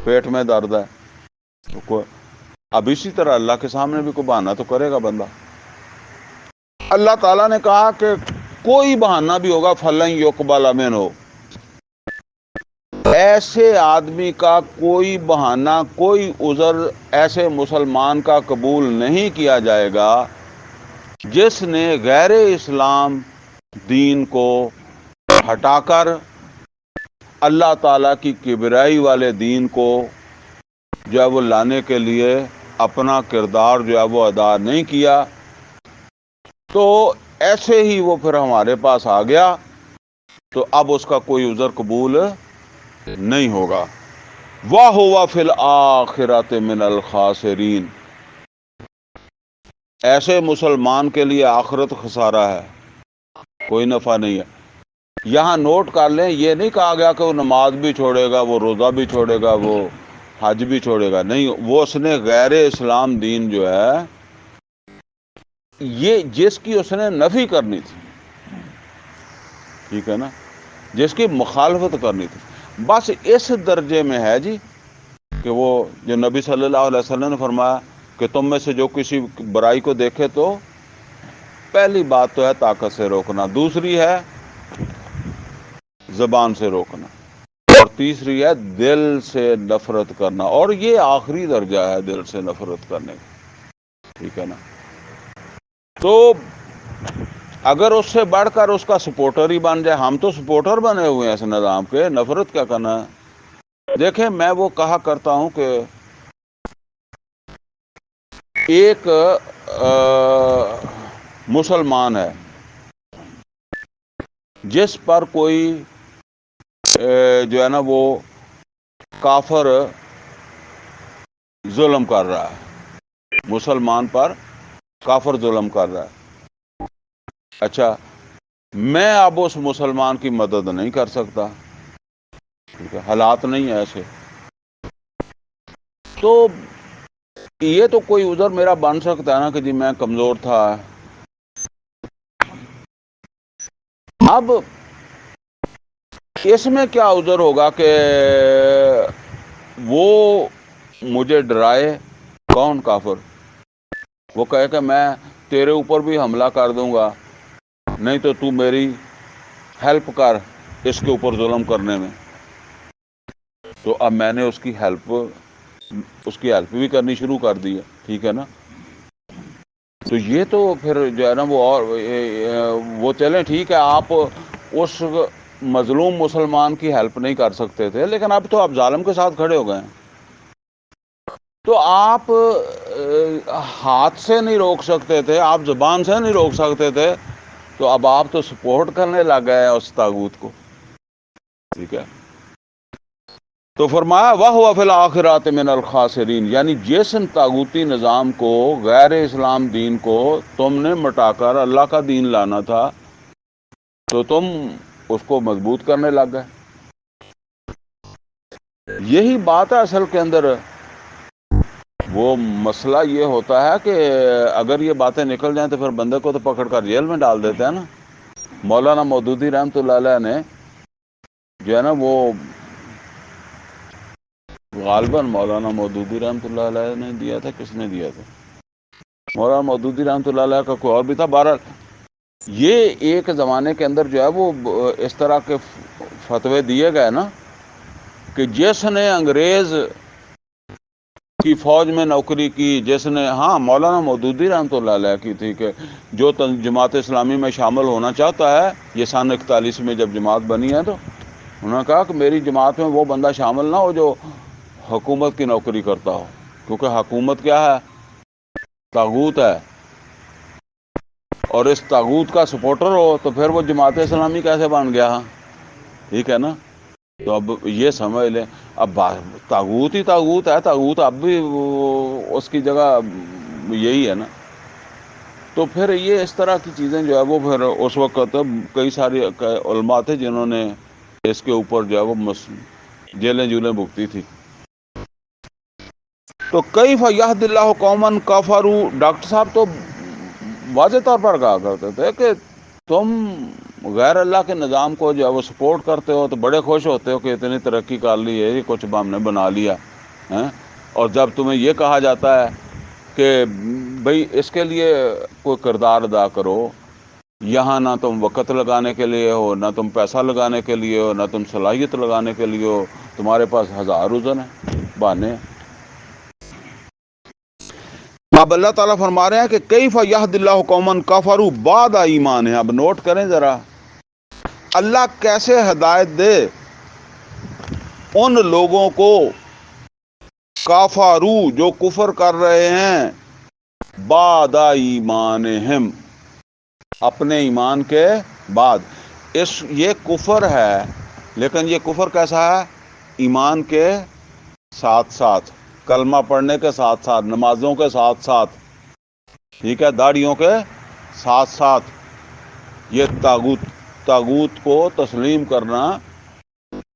پیٹ میں درد ہے، تو اب اسی طرح اللہ کے سامنے بھی کوئی بہانہ تو کرے گا بندہ۔ اللہ تعالیٰ نے کہا کہ کوئی بہانہ بھی ہوگا فَلَن يُقْبَلَ مِنْهُ، ایسے آدمی کا کوئی بہانہ، کوئی عذر ایسے مسلمان کا قبول نہیں کیا جائے گا جس نے غیر اسلام دین کو ہٹا کر اللہ تعالیٰ کی کبریائی والے دین کو جو ہے وہ لانے کے لیے اپنا کردار جو ہے وہ ادا نہیں کیا، تو ایسے ہی وہ پھر ہمارے پاس آ گیا، تو اب اس کا کوئی عذر قبول نہیں ہوگا۔ وَهُوَ فِي الْآخِرَةِ مِنَ الْخَاسِرِينَ، ایسے مسلمان کے لیے آخرت خسارہ ہے، کوئی نفع نہیں ہے۔ یہاں نوٹ کر لیں، یہ نہیں کہا گیا کہ وہ نماز بھی چھوڑے گا، وہ روزہ بھی چھوڑے گا، وہ حج بھی چھوڑے گا، نہیں، وہ اس نے غیر اسلام دین جو ہے یہ جس کی اس نے نفی کرنی تھی، ٹھیک ہے نا، جس کی مخالفت کرنی تھی، بس اس درجے میں ہے جی کہ وہ جو نبی صلی اللہ علیہ وسلم نے فرمایا کہ تم میں سے جو کسی برائی کو دیکھے تو پہلی بات تو ہے طاقت سے روکنا، دوسری ہے زبان سے روکنا، اور تیسری ہے دل سے نفرت کرنا، اور یہ آخری درجہ ہے دل سے نفرت کرنے کا، ٹھیک ہے نا۔ تو اگر اس سے بڑھ کر اس کا سپورٹر ہی بن جائے، ہم تو سپورٹر بنے ہوئے ہیں اس نظام کے، نفرت کیا کرنا ہے۔ دیکھیں میں وہ کہا کرتا ہوں کہ ایک مسلمان ہے جس پر کوئی جو ہے نا وہ کافر ظلم کر رہا ہے، مسلمان پر کافر ظلم کر رہا ہے، اچھا میں اب اس مسلمان کی مدد نہیں کر سکتا، ٹھیک ہے، حالات نہیں ہیں ایسے، تو یہ تو کوئی عذر میرا بن سکتا ہے نا کہ جی میں کمزور تھا۔ اب اس میں کیا عذر ہوگا کہ وہ مجھے ڈرائے، کون؟ کافر، وہ کہے کہ میں تیرے اوپر بھی حملہ کر دوں گا، نہیں تو تو میری ہیلپ کر اس کے اوپر ظلم کرنے میں، تو اب میں نے اس کی ہیلپ بھی کرنی شروع کر دی ہے، ٹھیک ہے نا۔ تو یہ تو پھر جو ہے نا وہ اور وہ چلیں ٹھیک ہے، آپ اس مظلوم مسلمان کی ہیلپ نہیں کر سکتے تھے، لیکن اب تو آپ ظالم کے ساتھ کھڑے ہو گئے ہیں، تو آپ ہاتھ سے نہیں روک سکتے تھے، آپ زبان سے نہیں روک سکتے تھے، تو اب آپ تو سپورٹ کرنے لگ گئے ہیں اس طاغوت کو، ٹھیک ہے۔ تو فرمایا وَهُوَ فِي الْآخِرَةِ مِنَ الْخَاسِرِينَ، یعنی جس طاغوتی نظام کو، غیر اسلام دین کو تم نے مٹا کر اللہ کا دین لانا تھا، تو تم اس کو مضبوط کرنے لگ گئے۔ یہی بات ہے اصل کے اندر، وہ مسئلہ یہ ہوتا ہے کہ اگر یہ باتیں نکل جائیں تو پھر بندے کو تو پکڑ کر جیل میں ڈال دیتے ہیں نا۔ مولانا مودودی رحمۃ اللہ علیہ نے جو ہے نا وہ غالباً مولانا مودودی رحمۃ اللہ علیہ نے دیا تھا، کس نے دیا تھا، مولانا مودودی رحمۃ اللہ علیہ کا کوئی اور بھی تھا، بہرحال یہ ایک زمانے کے اندر جو ہے وہ اس طرح کے فتوے دیے گئے نا کہ جس نے انگریز کی فوج میں نوکری کی، جس نے ہاں مولانا مودودی رحمۃ اللہ علیہ کی تھی کہ جو جماعت اسلامی میں شامل ہونا چاہتا ہے، یہ سن 41 میں جب جماعت بنی ہے، تو انہوں نے کہا کہ میری جماعت میں وہ بندہ شامل نہ ہو جو حکومت کی نوکری کرتا ہو، کیونکہ حکومت کیا ہے؟ طاغوت ہے، اور اس طاغوت کا سپورٹر ہو تو پھر وہ جماعت اسلامی کیسے بن گیا؟ ٹھیک ہے نا؟ تو اب یہ سمجھ لیں، اب طاغوت ہی طاغوت ہے، طاغوت اب بھی اس کی جگہ یہی ہے نا۔ تو پھر یہ اس طرح کی چیزیں جو ہے وہ پھر اس وقت کئی سارے علماء تھے جنہوں نے اس کے اوپر جو ہے وہ جیلیں جولیں بھگتی تھی۔ تو کیف یہد اللہ قوما کفروا، ڈاکٹر صاحب تو واضح طور پر کہا کرتے تھے کہ تم غیر اللہ کے نظام کو جو ہے وہ سپورٹ کرتے ہو تو بڑے خوش ہوتے ہو کہ اتنی ترقی کر لی ہے، یہ کچھ ہم نے بنا لیا ہے، اور جب تمہیں یہ کہا جاتا ہے کہ بھئی اس کے لیے کوئی کردار ادا کرو، یہاں نہ تم وقت لگانے کے لیے ہو، نہ تم پیسہ لگانے کے لیے ہو، نہ تم صلاحیت لگانے کے لیے ہو، تمہارے پاس ہزار عذر ہیں، بہانے۔ اب اللہ تعالیٰ فرما رہے ہیں کہ کیف یہد اللہ قوما کفروا بعد ایمانہم، اب نوٹ کریں ذرا، اللہ کیسے ہدایت دے ان لوگوں کو کفروا جو کفر کر رہے ہیں، بعد ایمانہم اپنے ایمان کے بعد۔ یہ کفر ہے، لیکن یہ کفر کیسا ہے؟ ایمان کے ساتھ ساتھ، کلمہ پڑھنے کے ساتھ ساتھ، نمازوں کے ساتھ ساتھ، ٹھیک ہے، داڑھیوں کے ساتھ ساتھ، یہ طاغوت کو تسلیم کرنا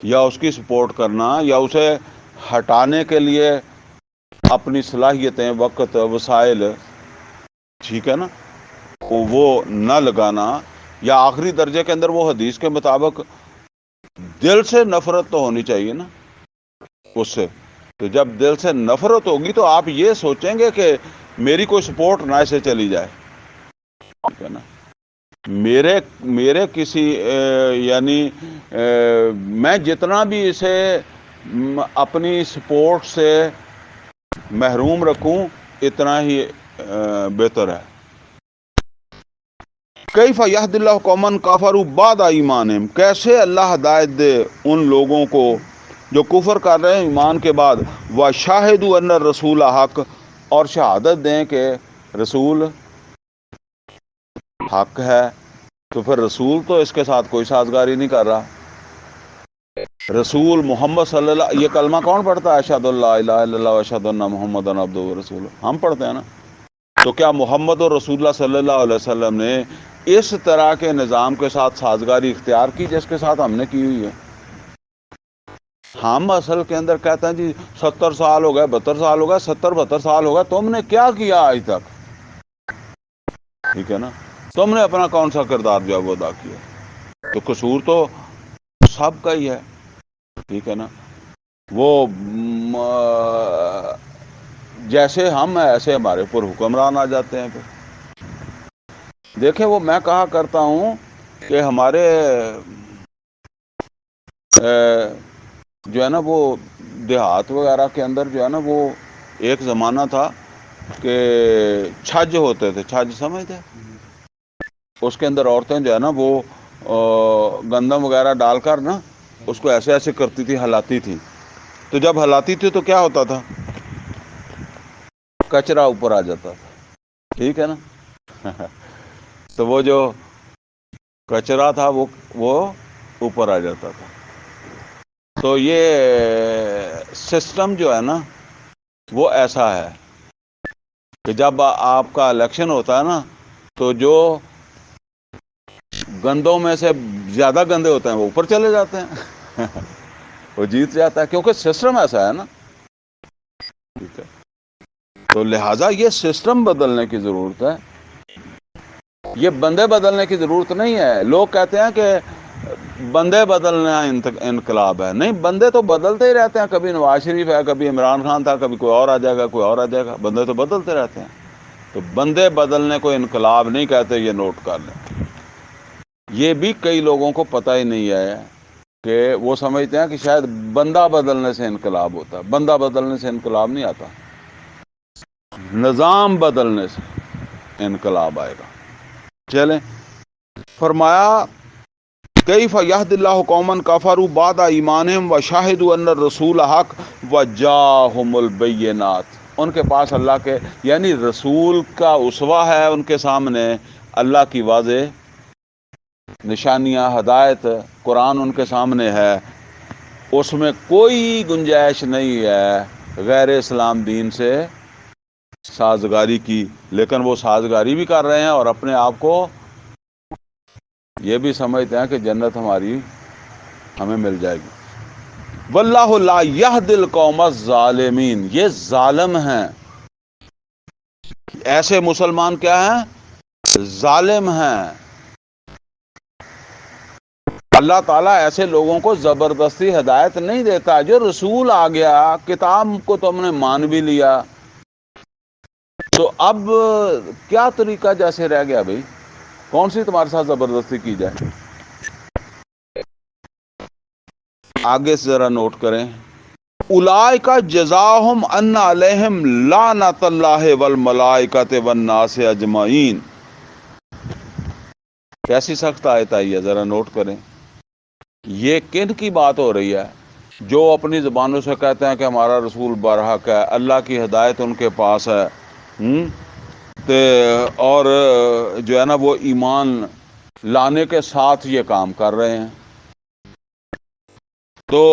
یا اس کی سپورٹ کرنا یا اسے ہٹانے کے لیے اپنی صلاحیتیں، وقت، وسائل، ٹھیک ہے نا، وہ نہ لگانا، یا آخری درجے کے اندر وہ حدیث کے مطابق دل سے نفرت تو ہونی چاہیے نا اس سے۔ تو جب دل سے نفرت ہوگی تو آپ یہ سوچیں گے کہ میری کوئی سپورٹ نہ اسے چلی جائے، ٹھیک ہے نا، میرے کسی یعنی میں جتنا بھی اسے اپنی سپورٹ سے محروم رکھوں اتنا ہی بہتر ہے۔ کیف یہد اللہ قوما کفروا بعد ایمانہم، کیسے اللہ ہدایت دے ان لوگوں کو جو کفر کر رہے ہیں ایمان کے بعد، وشاہدوا ان الرسول حق، اور شہادت دیں کہ رسول حق ہے۔ تو پھر رسول تو اس کے ساتھ کوئی سازگاری نہیں کر رہا۔ رسول محمد صلی اللہ، یہ کلمہ کون پڑھتا ہے؟ اشہد ان لا الہ الا اللہ واشہد ان محمدا عبدہ ورسولہ، ہم پڑھتے ہیں نا۔ تو کیا محمد اور رسول اللہ صلی اللہ علیہ وسلم نے اس طرح کے نظام کے ساتھ سازگاری اختیار کی جس کے ساتھ ہم نے کی ہوئی ہے؟ ہم اصل کے اندر کہتے ہیں جی 70 سال ہو گئے، 72 سال ہو گئے، 70-72 سال ہو گئے، تم نے کیا کیا آج تک؟ ٹھیک ہے نا، تم نے اپنا کون سا کردار جو ہے وہ ادا کیا؟ تو قصور تو سب کا ہی ہے، ٹھیک ہے نا۔ وہ جیسے ہم ہیں ایسے ہمارے اوپر حکمران آ جاتے ہیں۔ پھر دیکھیں، وہ میں کہا کرتا ہوں کہ ہمارے جو ہے نا وہ دیہات وغیرہ کے اندر جو ہے نا وہ ایک زمانہ تھا کہ چھج ہوتے تھے، چھج سمجھتے؟ اس کے اندر عورتیں جو ہے نا وہ گندم وغیرہ ڈال کر نا اس کو ایسے ایسے کرتی تھی، ہلاتی تھی، تو جب ہلاتی تھی تو کیا ہوتا تھا؟ کچرا اوپر آ جاتا تھا، ٹھیک ہے نا۔ تو وہ جو کچرا تھا وہ اوپر آ جاتا تھا۔ تو یہ سسٹم جو ہے نا وہ ایسا ہے کہ جب آپ کا الیکشن ہوتا ہے نا تو جو گندوں میں سے زیادہ گندے ہوتے ہیں وہ اوپر چلے جاتے ہیں، وہ جیت جاتا ہے، کیونکہ سسٹم ایسا ہے نا، ٹھیک ہے۔ تو لہٰذا یہ سسٹم بدلنے کی ضرورت ہے، یہ بندے بدلنے کی ضرورت نہیں ہے۔ لوگ کہتے ہیں کہ بندے بدلنا انقلاب ہے، نہیں، بندے تو بدلتے ہی رہتے ہیں، کبھی نواز شریف ہے، کبھی عمران خان تھا، کبھی کوئی اور آ جائے گا، کوئی اور آ جائے گا، بندے تو بدلتے رہتے ہیں۔ تو بندے بدلنے کو انقلاب نہیں کہتے، یہ نوٹ کر لیں۔ یہ بھی کئی لوگوں کو پتہ ہی نہیں ہے کہ وہ سمجھتے ہیں کہ شاید بندہ بدلنے سے انقلاب ہوتا ہے، بندہ بدلنے سے انقلاب نہیں آتا۔ نظام بدلنے سے انقلاب آئے گا۔ چلیں، فرمایا کیف یہد اللہ قوما کفروا بعد ایمانہم وشہدوا ان الرسول حق وجاءہم البینات، ان کے پاس اللہ کے یعنی رسول کا اسوہ ہے ان کے سامنے، اللہ کی واضح نشانیاں، ہدایت، قرآن ان کے سامنے ہے، اس میں کوئی گنجائش نہیں ہے غیر اسلام دین سے سازگاری کی، لیکن وہ سازگاری بھی کر رہے ہیں اور اپنے آپ کو یہ بھی سمجھتے ہیں کہ جنت ہمیں مل جائے گی۔ واللہ لا یہدی القوم الظالمین، یہ ظالم ہیں، ایسے مسلمان کیا ہیں؟ ظالم ہیں۔ اللہ تعالیٰ ایسے لوگوں کو زبردستی ہدایت نہیں دیتا۔ جو رسول آ گیا، کتاب کو تم نے مان بھی لیا، تو اب کیا طریقہ جیسے رہ گیا بھائی؟ کون سی تمہارے ساتھ زبردستی کی جائے؟ آگے سے ذرا نوٹ کریں، اولئک جزاؤہم ان علیہم لعنت اللہ والملائکۃ والناس اجمعین۔ کیسی سخت آیت آئی ہے، ذرا نوٹ کریں۔ یہ کن کی بات ہو رہی ہے؟ جو اپنی زبانوں سے کہتے ہیں کہ ہمارا رسول برحق ہے، اللہ کی ہدایت ان کے پاس ہے، اور جو ہے نا وہ ایمان لانے کے ساتھ یہ کام کر رہے ہیں۔ تو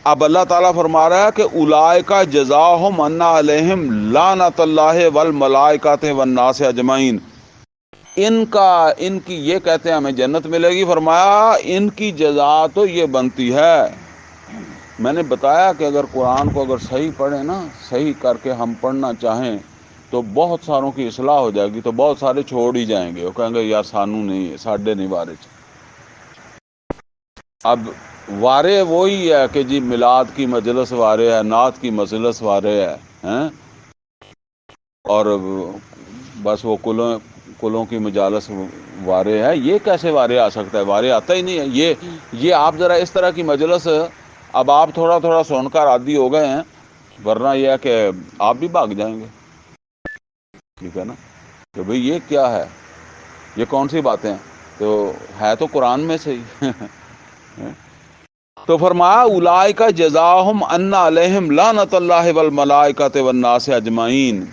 اب اللہ تعالیٰ فرما رہا ہے کہ اولئک جزاؤہم ان علیہم لعنت اللہ والملائکۃ والناس اجمعین، ان کی یہ کہتے ہیں ہمیں جنت ملے گی، فرمایا ان کی جزا تو یہ بنتی ہے۔ میں نے بتایا کہ اگر قرآن کو اگر صحیح پڑھیں نا، صحیح کر کے ہم پڑھنا چاہیں تو بہت ساروں کی اصلاح ہو جائے گی، تو بہت سارے چھوڑ ہی جائیں گے، وہ کہیں گے یار سانو نہیں، ساڈے نہیں بارے چ۔ اب وارے وہی ہے کہ جی میلاد کی مجلس وارے ہے، نعت کی مجلس وارے ہے، اور بس وہ کلوں کی مجالس وارے ہے۔ یہ کیسے وارے آ سکتا ہے؟ وارے آتا ہی نہیں ہے۔ یہ آپ ذرا اس طرح کی مجلس اب آپ تھوڑا تھوڑا سن کر عادی ہو گئے ہیں، ورنہ یہ ہے کہ آپ بھی بھاگ جائیں گے، ٹھیک ہے نا، کہ بھئی یہ کیا ہے، یہ کون سی باتیں؟ تو ہے تو قرآن میں سے ہی۔ تو فرمایا اولئک جزاؤہم ان علیہم لعنت اللہ والملائکۃ والناس اجمعین،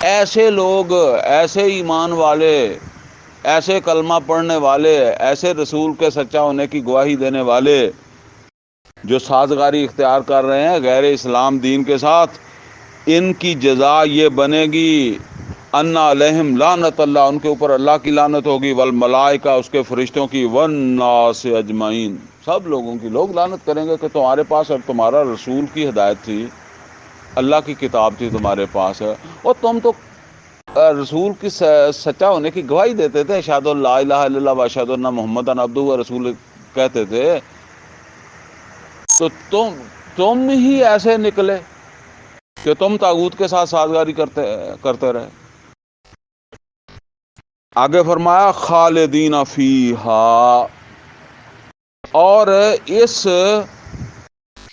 ایسے لوگ، ایسے ایمان والے، ایسے کلمہ پڑھنے والے، ایسے رسول کے سچا ہونے کی گواہی دینے والے جو سازگاری اختیار کر رہے ہیں غیر اسلام دین کے ساتھ، ان کی جزا یہ بنے گی ان علیہم لعنت اللہ، ان کے اوپر اللہ کی لعنت ہوگی، والملائکہ، اس کے فرشتوں کی، والناس اجمعین، سب لوگوں کی۔ لوگ لعنت کریں گے کہ تمہارے پاس اب تمہارا رسول کی ہدایت تھی، اللہ کی کتاب تھی تمہارے پاس، اور تم تو رسول کی سچا ہونے کی گواہی دیتے تھے، اشہد ان لا الہ الا اللہ واشہد ان محمدا عبدہ ورسولہ کہتے تھے، تو تم ہی ایسے نکلے کہ تم طاغوت کے ساتھ سازگاری کرتے رہے۔ آگے فرمایا خالدین فیہا، اور اس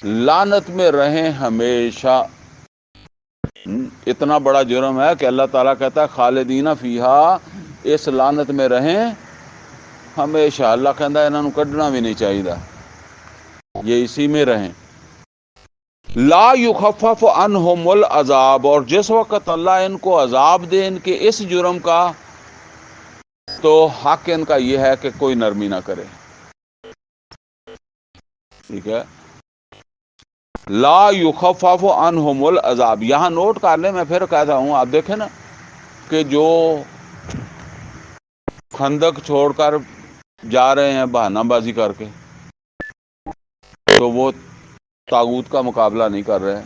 لعنت میں رہیں ہمیشہ۔ اتنا بڑا جرم ہے کہ اللہ تعالیٰ کہتا ہے خالدین فیہا، اس لعنت میں رہیں ہمیشہ۔ اللہ کہتا ہے انہوں کڈنا بھی نہیں چاہیے، یہ اسی میں رہیں۔ لا یخفف عنہم العذاب، اور جس وقت اللہ ان کو عذاب دے ان کے اس جرم کا، تو حق ان کا یہ ہے کہ کوئی نرمی نہ کرے، ٹھیک ہے۔ لا یخفف عنہم العذاب، یہاں نوٹ کر لیں، میں پھر کہتا ہوں، آپ دیکھیں نا کہ جو خندق چھوڑ کر جا رہے ہیں بہانہ بازی کر کے، تو وہ طاغوت کا مقابلہ نہیں کر رہے،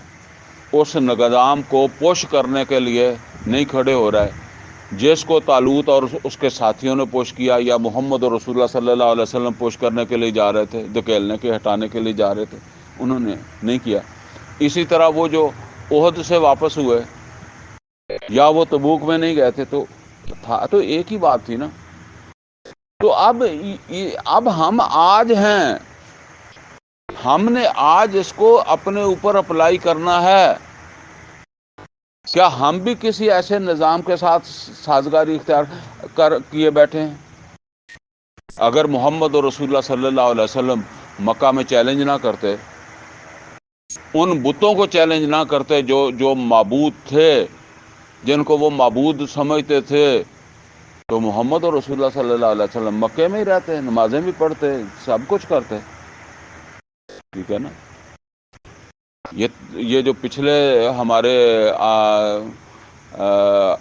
اس نظام کو پش کرنے کے لیے نہیں کھڑے ہو رہے جس کو طالوت اور اس کے ساتھیوں نے پش کیا، یا محمد اور رسول اللہ صلی اللہ علیہ وسلم پش کرنے کے لیے جا رہے تھے، دھکیلنے کے، ہٹانے کے لیے جا رہے تھے، انہوں نے نہیں کیا۔ اسی طرح وہ جو احد سے واپس ہوئے، یا وہ تبوک میں نہیں گئے تھے، تو تھا تو ایک ہی بات تھی نا۔ تو اب ہم آج ہیں، ہم نے آج اس کو اپنے اوپر اپلائی کرنا ہے۔ کیا ہم بھی کسی ایسے نظام کے ساتھ سازگاری اختیار کیے بیٹھے ہیں؟ اگر محمد اور رسول اللہ صلی اللہ علیہ وسلم مکہ میں چیلنج نہ کرتے، ان بتوں کو چیلنج نہ کرتے جو معبود تھے، جن کو وہ معبود سمجھتے تھے، تو محمد اور رسول اللہ صلی اللہ علیہ وسلم مکے میں ہی رہتے، نمازیں بھی پڑھتے، سب کچھ کرتے. ٹھیک ہے نا؟ یہ جو پچھلے ہمارے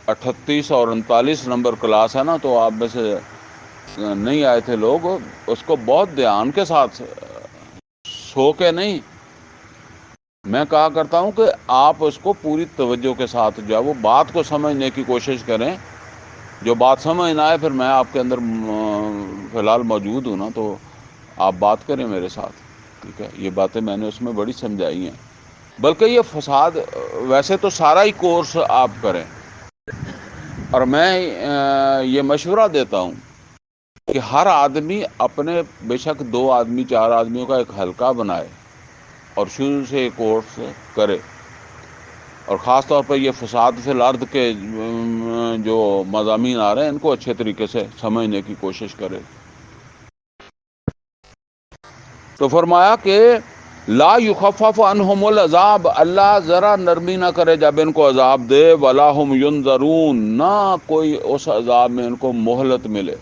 38 اور 39 نمبر کلاس ہے نا، تو آپ میں سے نہیں آئے تھے لوگ، اس کو بہت دھیان کے ساتھ، سو کے نہیں، میں کہا کرتا ہوں کہ آپ اس کو پوری توجہ کے ساتھ جو ہے وہ بات کو سمجھنے کی کوشش کریں. جو بات سمجھ نہ آئے، پھر میں آپ کے اندر فی الحال موجود ہوں نا، تو آپ بات کریں میرے ساتھ. ٹھیک ہے، یہ باتیں میں نے اس میں بڑی سمجھائی ہیں. بلکہ یہ فساد، ویسے تو سارا ہی کورس آپ کریں، اور میں یہ مشورہ دیتا ہوں کہ ہر آدمی اپنے، بے شک 2 آدمی 4 آدمیوں کا ایک حلقہ بنائے اور شروع سے یہ کورس کرے. اور خاص طور پر یہ فساد فی الارض کے جو مضامین آ رہے ہیں، ان کو اچھے طریقے سے سمجھنے کی کوشش کرے. تو فرمایا کہ لا یخفف عنہم العذاب، اللہ ذرا نرمی نہ کرے جب ان کو عذاب دے، ولا ہم ینظرون، نہ کوئی اس عذاب میں ان کو مہلت ملے.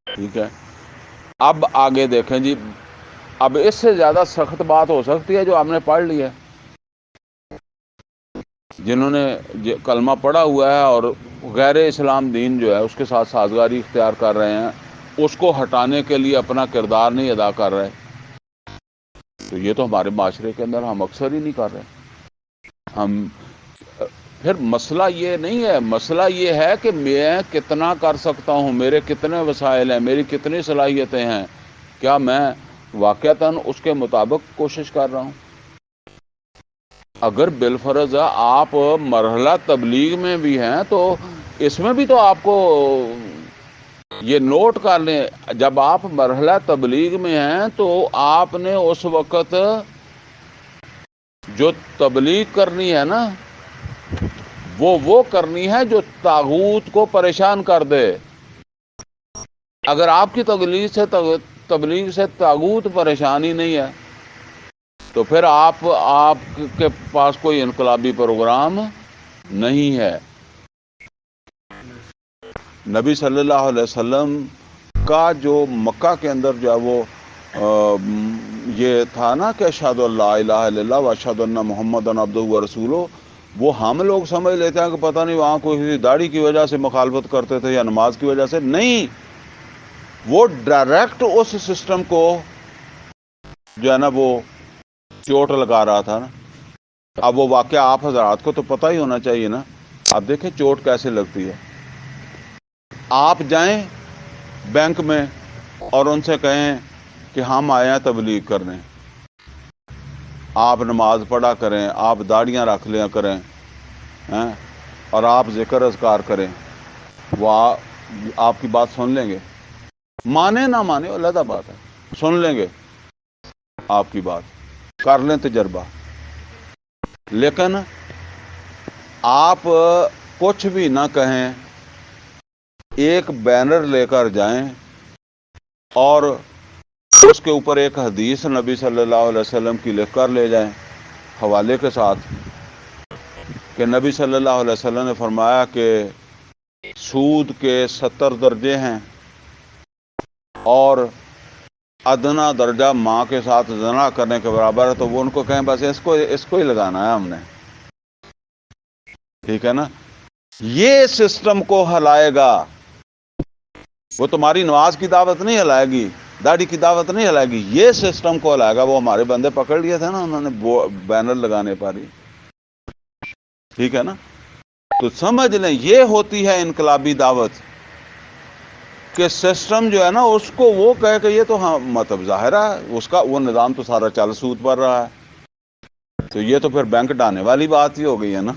ٹھیک ہے، اب آگے دیکھیں جی. اب اس سے زیادہ سخت بات ہو سکتی ہے جو ہم نے پڑھ لی ہے. جنہوں نے کلمہ پڑھا ہوا ہے اور غیر اسلام دین جو ہے اس کے ساتھ سازگاری اختیار کر رہے ہیں، اس کو ہٹانے کے لیے اپنا کردار نہیں ادا کر رہے، تو یہ تو ہمارے معاشرے کے اندر ہم اکثر ہی نہیں کر رہے. ہم پھر مسئلہ یہ نہیں ہے، مسئلہ یہ ہے کہ میں کتنا کر سکتا ہوں، میرے کتنے وسائل ہیں، میری کتنی صلاحیتیں ہیں، کیا میں واقعتاً اس کے مطابق کوشش کر رہا ہوں؟ اگر بالفرض آپ مرحلہ تبلیغ میں بھی ہیں تو اس میں بھی تو آپ کو یہ نوٹ کر لیں، جب آپ مرحلہ تبلیغ میں ہیں تو آپ نے اس وقت جو تبلیغ کرنی ہے نا، وہ کرنی ہے جو طاغوت کو پریشان کر دے. اگر آپ کی تبلیغ سے طاغوت پریشانی نہیں ہے، تو پھر آپ کے پاس کوئی انقلابی پروگرام نہیں ہے. نبی صلی اللہ علیہ وسلم کا جو مکہ کے اندر جو ہے وہ یہ تھا نا کہ اشہد ان لا الہ الا اللہ و اشہد ان محمد عبدہ و رسولہ، وہ ہم لوگ سمجھ لیتے ہیں کہ پتہ نہیں وہاں کوئی داڑھی کی وجہ سے مخالفت کرتے تھے یا نماز کی وجہ سے. نہیں، وہ ڈائریکٹ اس سسٹم کو جو ہے نا وہ چوٹ لگا رہا تھا نا. اب وہ واقعہ آپ حضرات کو تو پتہ ہی ہونا چاہیے نا. آپ دیکھیں چوٹ کیسے لگتی ہے. آپ جائیں بینک میں اور ان سے کہیں کہ ہم آئے ہیں تبلیغ کرنے، آپ نماز پڑھا کریں، آپ داڑیاں رکھ لیا کریں، اور آپ ذکر اذکار کریں، وہ آپ کی بات سن لیں گے. مانے نہ مانے علیحدہ بات ہے، سن لیں گے آپ کی بات، کر لیں تجربہ. لیکن آپ کچھ بھی نہ کہیں، ایک بینر لے کر جائیں اور اس کے اوپر ایک حدیث نبی صلی اللہ علیہ وسلم کی لکھ کر لے جائیں حوالے کے ساتھ، کہ نبی صلی اللہ علیہ وسلم نے فرمایا کہ سود کے 70 درجے ہیں، اور ادنا درجہ ماں کے ساتھ زنا کرنے کے برابر ہے. تو وہ ان کو کہیں بس اس کو ہی لگانا ہے ہم نے. ٹھیک ہے نا؟ یہ سسٹم کو ہلائے گا. وہ تمہاری نماز کی دعوت نہیں ہلائے گی، داڑھی کی دعوت نہیں ہلائے گی، یہ سسٹم کو ہلائے گا. وہ ہمارے بندے پکڑ لیے تھے نا انہوں نے بینر لگانے پر ہی. ٹھیک ہے نا؟ تو سمجھ لیں یہ ہوتی ہے انقلابی دعوت، کہ سسٹم جو ہے نا اس کو وہ کہے کہ یہ تو مطلب ظاہر ہے اس کا وہ نظام تو سارا چل سود پر رہا ہے. تو یہ تو پھر بینک ڈانے والی بات ہی ہو گئی ہے نا.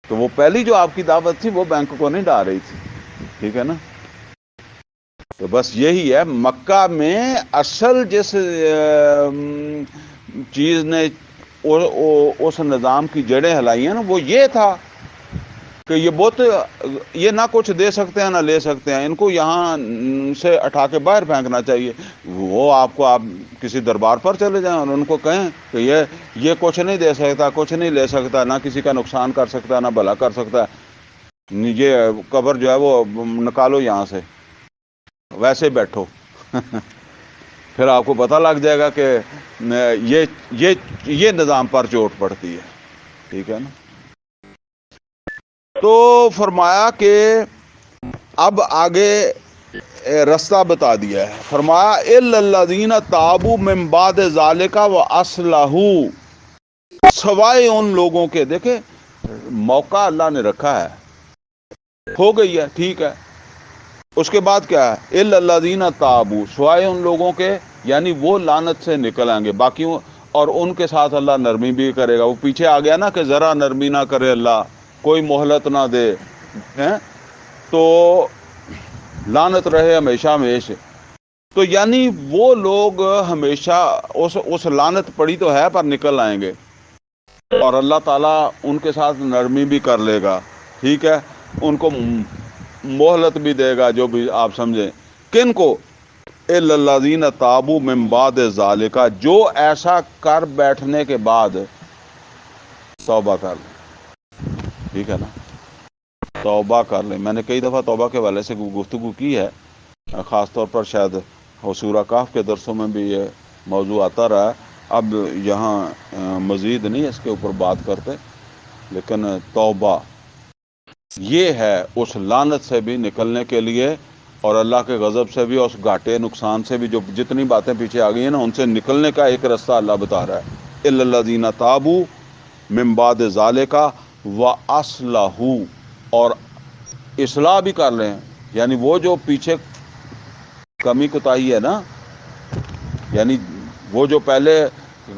تو وہ پہلی جو آپ کی دعوت تھی وہ بینک کو نہیں ڈال رہی تھی. ٹھیک ہے نا؟ تو بس یہی ہے. مکہ میں اصل جس چیز نے اس نظام کی جڑیں ہلائی ہیں نا، وہ یہ تھا کہ یہ بت یہ نہ کچھ دے سکتے ہیں نہ لے سکتے ہیں، ان کو یہاں سے اٹھا کے باہر پھینکنا چاہیے۔ وہ آپ کسی دربار پر چلے جائیں اور ان کو کہیں کہ یہ کچھ نہیں دے سکتا، کچھ نہیں لے سکتا، نہ کسی کا نقصان کر سکتا، نہ بھلا کر سکتا، یہ قبر جو ہے وہ نکالو یہاں سے، ویسے بیٹھو۔ پھر آپ کو پتہ لگ جائے گا کہ یہ نظام پر چوٹ پڑتی ہے، ٹھیک ہے نا۔ تو فرمایا کہ اب آگے رستہ بتا دیا ہے، فرمایا اِلَّا الَّذِينَ تَابُوا مِن بَعْدِ ذَلِكَ وَأَصْلَحُوا، سوائے ان لوگوں کے، دیکھیں موقع اللہ نے رکھا ہے، ہو گئی ہے، ٹھیک ہے، اس کے بعد کیا ہے، اِلَّا الَّذِينَ تَابُوا، سوائے ان لوگوں کے، یعنی وہ لعنت سے نکل آئیں گے، باقیوں اور ان کے ساتھ اللہ نرمی بھی کرے گا۔ وہ پیچھے آ گیا نا کہ ذرا نرمی نہ کرے اللہ، کوئی مہلت نہ دے، تو لعنت رہے ہمیشہ ہمیشہ۔ تو یعنی وہ لوگ ہمیشہ اس لعنت پڑی تو ہے پر نکل آئیں گے، اور اللہ تعالیٰ ان کے ساتھ نرمی بھی کر لے گا، ٹھیک ہے، ان کو مہلت بھی دے گا، جو بھی آپ سمجھیں۔ کن کو؟ اِلَّا الَّذِينَ تَابُوا مِن بَعْدِ ذَلِكَ، جو ایسا کر بیٹھنے کے بعد توبہ کر لیں، ٹھیک ہے نا، توبہ کر لیں۔ میں نے کئی دفعہ توبہ کے حوالے سے گفتگو کی ہے، خاص طور پر شاید سورہ کہف کے درسوں میں بھی یہ موضوع آتا رہا ہے، اب یہاں مزید نہیں اس کے اوپر بات کرتے، لیکن توبہ یہ ہے اس لعنت سے بھی نکلنے کے لیے، اور اللہ کے غضب سے بھی، اور اس گھاٹے نقصان سے بھی، جو جتنی باتیں پیچھے آ گئی ہیں نا، ان سے نکلنے کا ایک رستہ اللہ بتا رہا ہے۔ اِلَّا الَّذِينَ تَابُوا مِن بَعْدِ ذَلِكَ وَأَصْلَحُوا، اور اصلاح بھی کر لیں، یعنی وہ جو پیچھے کمی کوتاہی ہے نا، یعنی وہ جو پہلے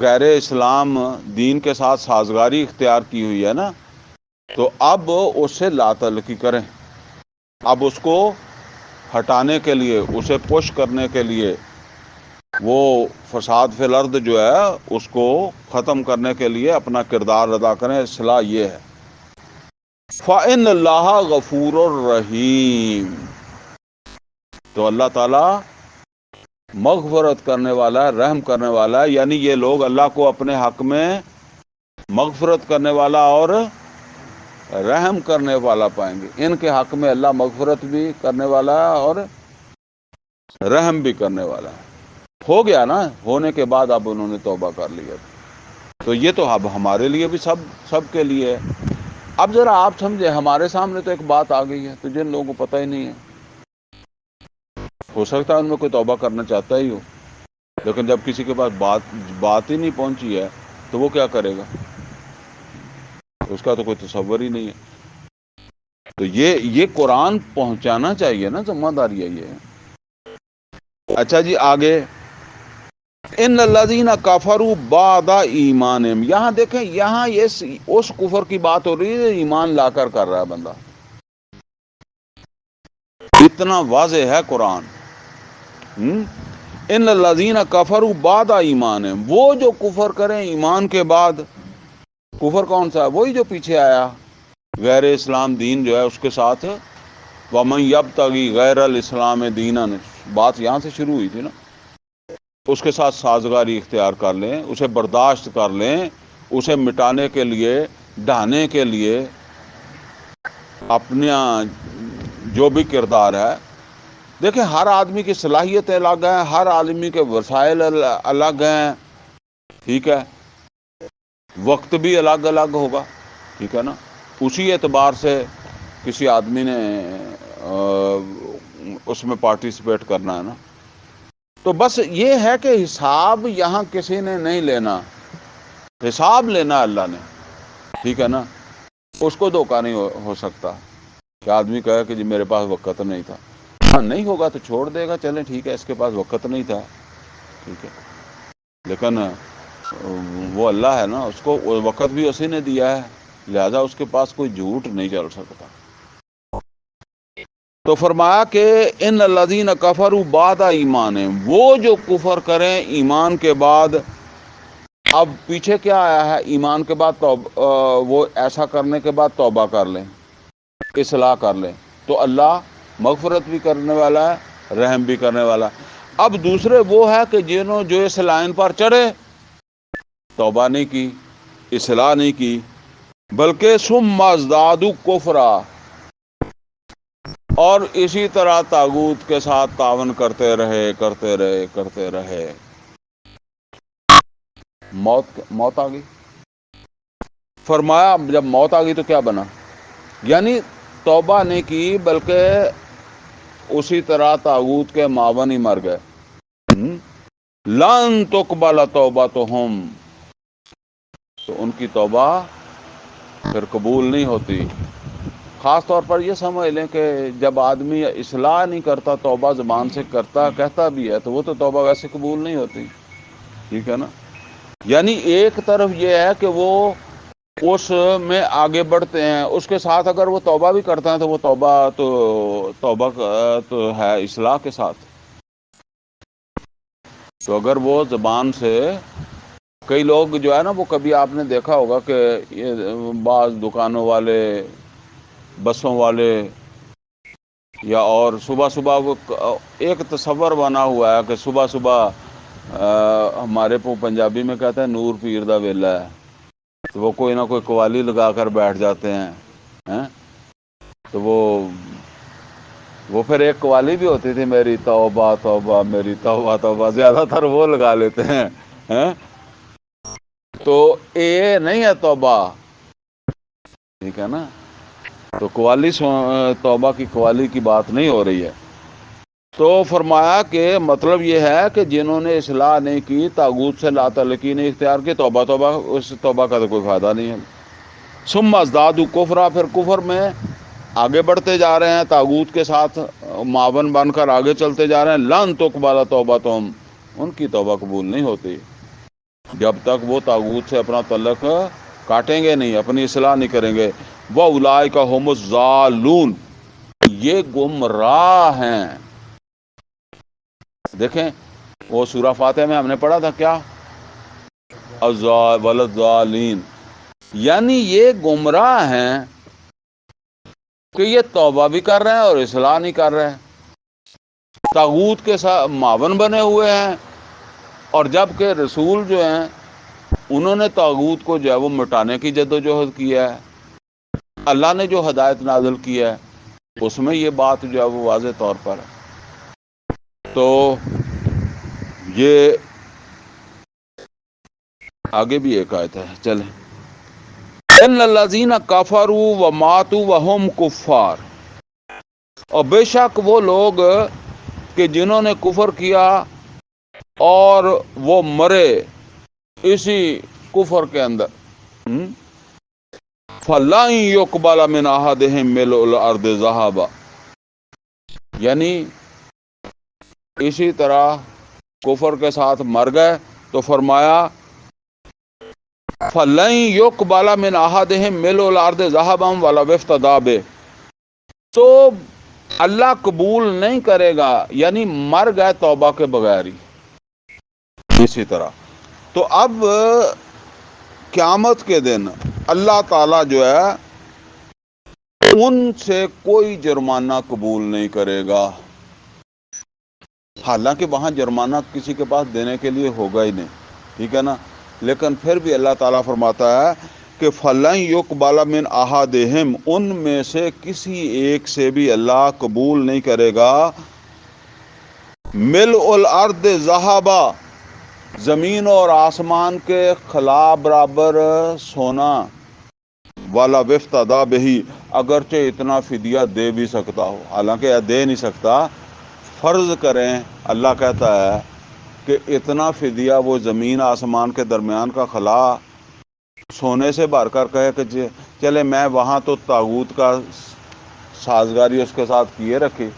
غیر اسلام دین کے ساتھ سازگاری اختیار کی ہوئی ہے نا، تو اب اس سے لا تعلقی کریں، اب اس کو ہٹانے کے لیے، اسے پش کرنے کے لیے، وہ فساد فی الارض جو ہے اس کو ختم کرنے کے لیے اپنا کردار ادا کریں۔ اصلاح یہ ہے۔ فَإِنَّ اللَّهَ غَفُورٌ رَحِيمٌ، تو اللہ تعالیٰ مغفرت کرنے والا ہے، رحم کرنے والا ہے، یعنی یہ لوگ اللہ کو اپنے حق میں مغفرت کرنے والا اور رحم کرنے والا پائیں گے۔ ان کے حق میں اللہ مغفرت بھی کرنے والا ہے اور رحم بھی کرنے والا ہے۔ ہو گیا نا، ہونے کے بعد اب انہوں نے توبہ کر لیا، تو یہ تو اب ہمارے لیے بھی سب کے لیے ہے۔ اب ذرا آپ سمجھے، ہمارے سامنے تو ایک بات آ گئی ہے، تو جن لوگوں کو پتہ ہی نہیں ہے، ہو سکتا ہے ان میں کوئی توبہ کرنا چاہتا ہی ہو، لیکن جب کسی کے پاس بات ہی نہیں پہنچی ہے تو وہ کیا کرے گا، اس کا تو کوئی تصور ہی نہیں ہے۔ تو یہ قرآن پہنچانا چاہیے نا، ذمہ داری ہے یہ۔ اچھا جی، آگے ان الذین کفروا بعد ایمانہم، یہاں دیکھیں، یہاں اس کفر کی بات ہو رہی ہے ایمان لا کر رہا ہے بندہ، اتنا واضح ہے قرآن۔ ان الذین کفروا بعد ایمانہم، وہ جو کفر کریں ایمان کے بعد، کفر کون سا ہے؟ وہی جو پیچھے آیا، غیر اسلام دین جو ہے اس کے ساتھ، وَمَن يَبْتَغِي غَيْرَ الْإِسْلَامِ دِينًا، بات یہاں سے شروع ہوئی تھی نا، اس کے ساتھ سازگاری اختیار کر لیں، اسے برداشت کر لیں، اسے مٹانے کے لیے، ڈھانے کے لیے اپنا جو بھی کردار ہے۔ دیکھیں، ہر آدمی کی صلاحیتیں الگ ہیں، ہر آدمی کے وسائل الگ ہیں، ٹھیک ہے، وقت بھی الگ الگ ہوگا، ٹھیک ہے نا، اسی اعتبار سے کسی آدمی نے اس میں پارٹیسپیٹ کرنا ہے نا۔ تو بس یہ ہے کہ حساب یہاں کسی نے نہیں لینا، حساب لینا اللہ نے، ٹھیک ہے نا، اس کو دھوکہ نہیں ہو سکتا کہ آدمی کہے کہ جی میرے پاس وقت نہیں تھا، ہاں نہیں ہوگا تو چھوڑ دے گا، چلیں ٹھیک ہے، اس کے پاس وقت نہیں تھا، ٹھیک ہے، لیکن وہ اللہ ہے نا، اس کو وقت بھی اسی نے دیا ہے، لہذا اس کے پاس کوئی جھوٹ نہیں چل سکتا۔ تو فرمایا کہ ان الذین کفروا بعد ایمانہم، وہ جو کفر کریں ایمان کے بعد، اب پیچھے کیا آیا ہے؟ ایمان کے بعد وہ ایسا کرنے کے بعد توبہ کر لیں، اصلاح کر لیں، تو اللہ مغفرت بھی کرنے والا ہے، رحم بھی کرنے والا ہے۔ اب دوسرے وہ ہے کہ جنہوں جو اس لائن پر چڑھے، توبہ نہیں کی، اصلاح نہیں کی، بلکہ ثم ازدادوا کفرا، اور اسی طرح طاغوت کے ساتھ تعاون کرتے رہے۔ موت آ گئی۔ فرمایا جب موت آ گئی تو کیا بنا؟ یعنی توبہ نہیں کی بلکہ اسی طرح طاغوت کے معاون ہی مر گئے۔ لن تقبل توبتہم، تو ان کی توبہ پھر قبول نہیں ہوتی۔ خاص طور پر یہ سمجھ لیں کہ جب آدمی اصلاح نہیں کرتا، توبہ زبان سے کہتا بھی ہے، تو وہ تو توبہ ویسے قبول نہیں ہوتی، ٹھیک ہے نا؟ یعنی ایک طرف یہ ہے کہ وہ اس میں آگے بڑھتے ہیں، اس کے ساتھ اگر وہ توبہ بھی کرتے ہیں تو وہ توبہ تو ہے اصلاح کے ساتھ۔ تو اگر وہ زبان سے، کئی لوگ جو ہے نا، وہ کبھی آپ نے دیکھا ہوگا کہ یہ بعض دکانوں والے، بسوں والے، یا اور صبح وہ ایک تصور بنا ہوا ہے کہ صبح ہمارے پنجابی میں کہتے ہیں نور پیر دا ویلا ہے، تو وہ کوئی نہ کوئی قوالی لگا کر بیٹھ جاتے ہیں۔ تو وہ پھر ایک قوالی بھی ہوتی تھی، میری توبہ توبہ میری توبہ توبہ، زیادہ تر وہ لگا لیتے ہیں۔ تو یہ نہیں ہے توبہ، ٹھیک ہے نا؟ تو قوالی توبہ کی قوالی کی بات نہیں ہو رہی ہے۔ تو فرمایا کہ مطلب یہ ہے کہ جنہوں نے اصلاح نہیں کی، طاغوت سے لا تعلقی نہیں اختیار کی، توبہ اس توبہ کا تو کوئی فائدہ نہیں ہے۔ ثم ازدادوا کفرا، پھر کفر میں آگے بڑھتے جا رہے ہیں، طاغوت کے ساتھ معاون بن کر آگے چلتے جا رہے ہیں۔ لن تقبل توبتہم، ان کی توبہ قبول نہیں ہوتی جب تک وہ طاغوت سے اپنا تعلق کاٹیں گے نہیں، اپنی اصلاح نہیں کریں گے۔ وَأُولَٰئِکَ هُمُ الضَّالُّونَ، یہ گمراہ ہیں۔ دیکھیں وہ سورہ فاتحہ میں ہم نے پڑھا تھا کیا؟ وَلَضَّالِّينَ، یعنی یہ گمراہ ہیں کہ یہ توبہ بھی کر رہے ہیں اور اصلاح نہیں کر رہے، طاغوت کے ساتھ معاون بنے ہوئے ہیں، اور جبکہ رسول جو ہیں انہوں نے طاغوت کو جو ہے وہ مٹانے کی جدوجہد کی ہے۔ اللہ نے جو ہدایت نازل کی ہے اس میں یہ بات جو ہے وہ واضح طور پر ہے۔ تو یہ آگے بھی ایک آیت ہے، چلیں۔ اِنَّ الَّذِينَ كَفَرُوا وَمَاتُوا وَهُمْ كُفَّارٌ، اور بے شک وہ لوگ کہ جنہوں نے کفر کیا اور وہ مرے اسی کفر کے اندر، فَلَن يُقْبَلَ مِنْ أَحَدِهِم مِّلْءُ الْأَرْضِ ذَهَبًا، یعنی اسی طرح کفر کے ساتھ مر گئے تو فرمایا فَلَن يُقْبَلَ مِنْ أَحَدِهِم مِّلْءُ الْأَرْضِ ذَهَبًا وَلَوِ افْتَدَىٰ بِهِ، تو اللہ قبول نہیں کرے گا، یعنی مر گئے توبہ کے بغیر ہی۔ اسی طرح تو اب قیامت کے دن اللہ تعالیٰ جو ہے ان سے کوئی جرمانہ قبول نہیں کرے گا، حالانکہ وہاں جرمانہ کسی کے پاس دینے کے لیے ہوگا ہی نہیں، ٹھیک ہے نا؟ لیکن پھر بھی اللہ تعالیٰ فرماتا ہے کہ فَلَن يُقْبَلَ مِنْ أَحَدِهِمْ، ان میں سے کسی ایک سے بھی اللہ قبول نہیں کرے گا مِلْءُ الْأَرْضِ ذَهَبًا، زمین اور آسمان کے خلا برابر سونا، والا وفتدیٰ بہی، اگرچہ اتنا فدیہ دے بھی سکتا ہو، حالانکہ دے نہیں سکتا۔ فرض کریں اللہ کہتا ہے کہ اتنا فدیہ وہ زمین آسمان کے درمیان کا خلا سونے سے بھر کر کہے کہ چلے میں وہاں تو طاغوت کا سازگاری اس کے ساتھ کیے رکھی،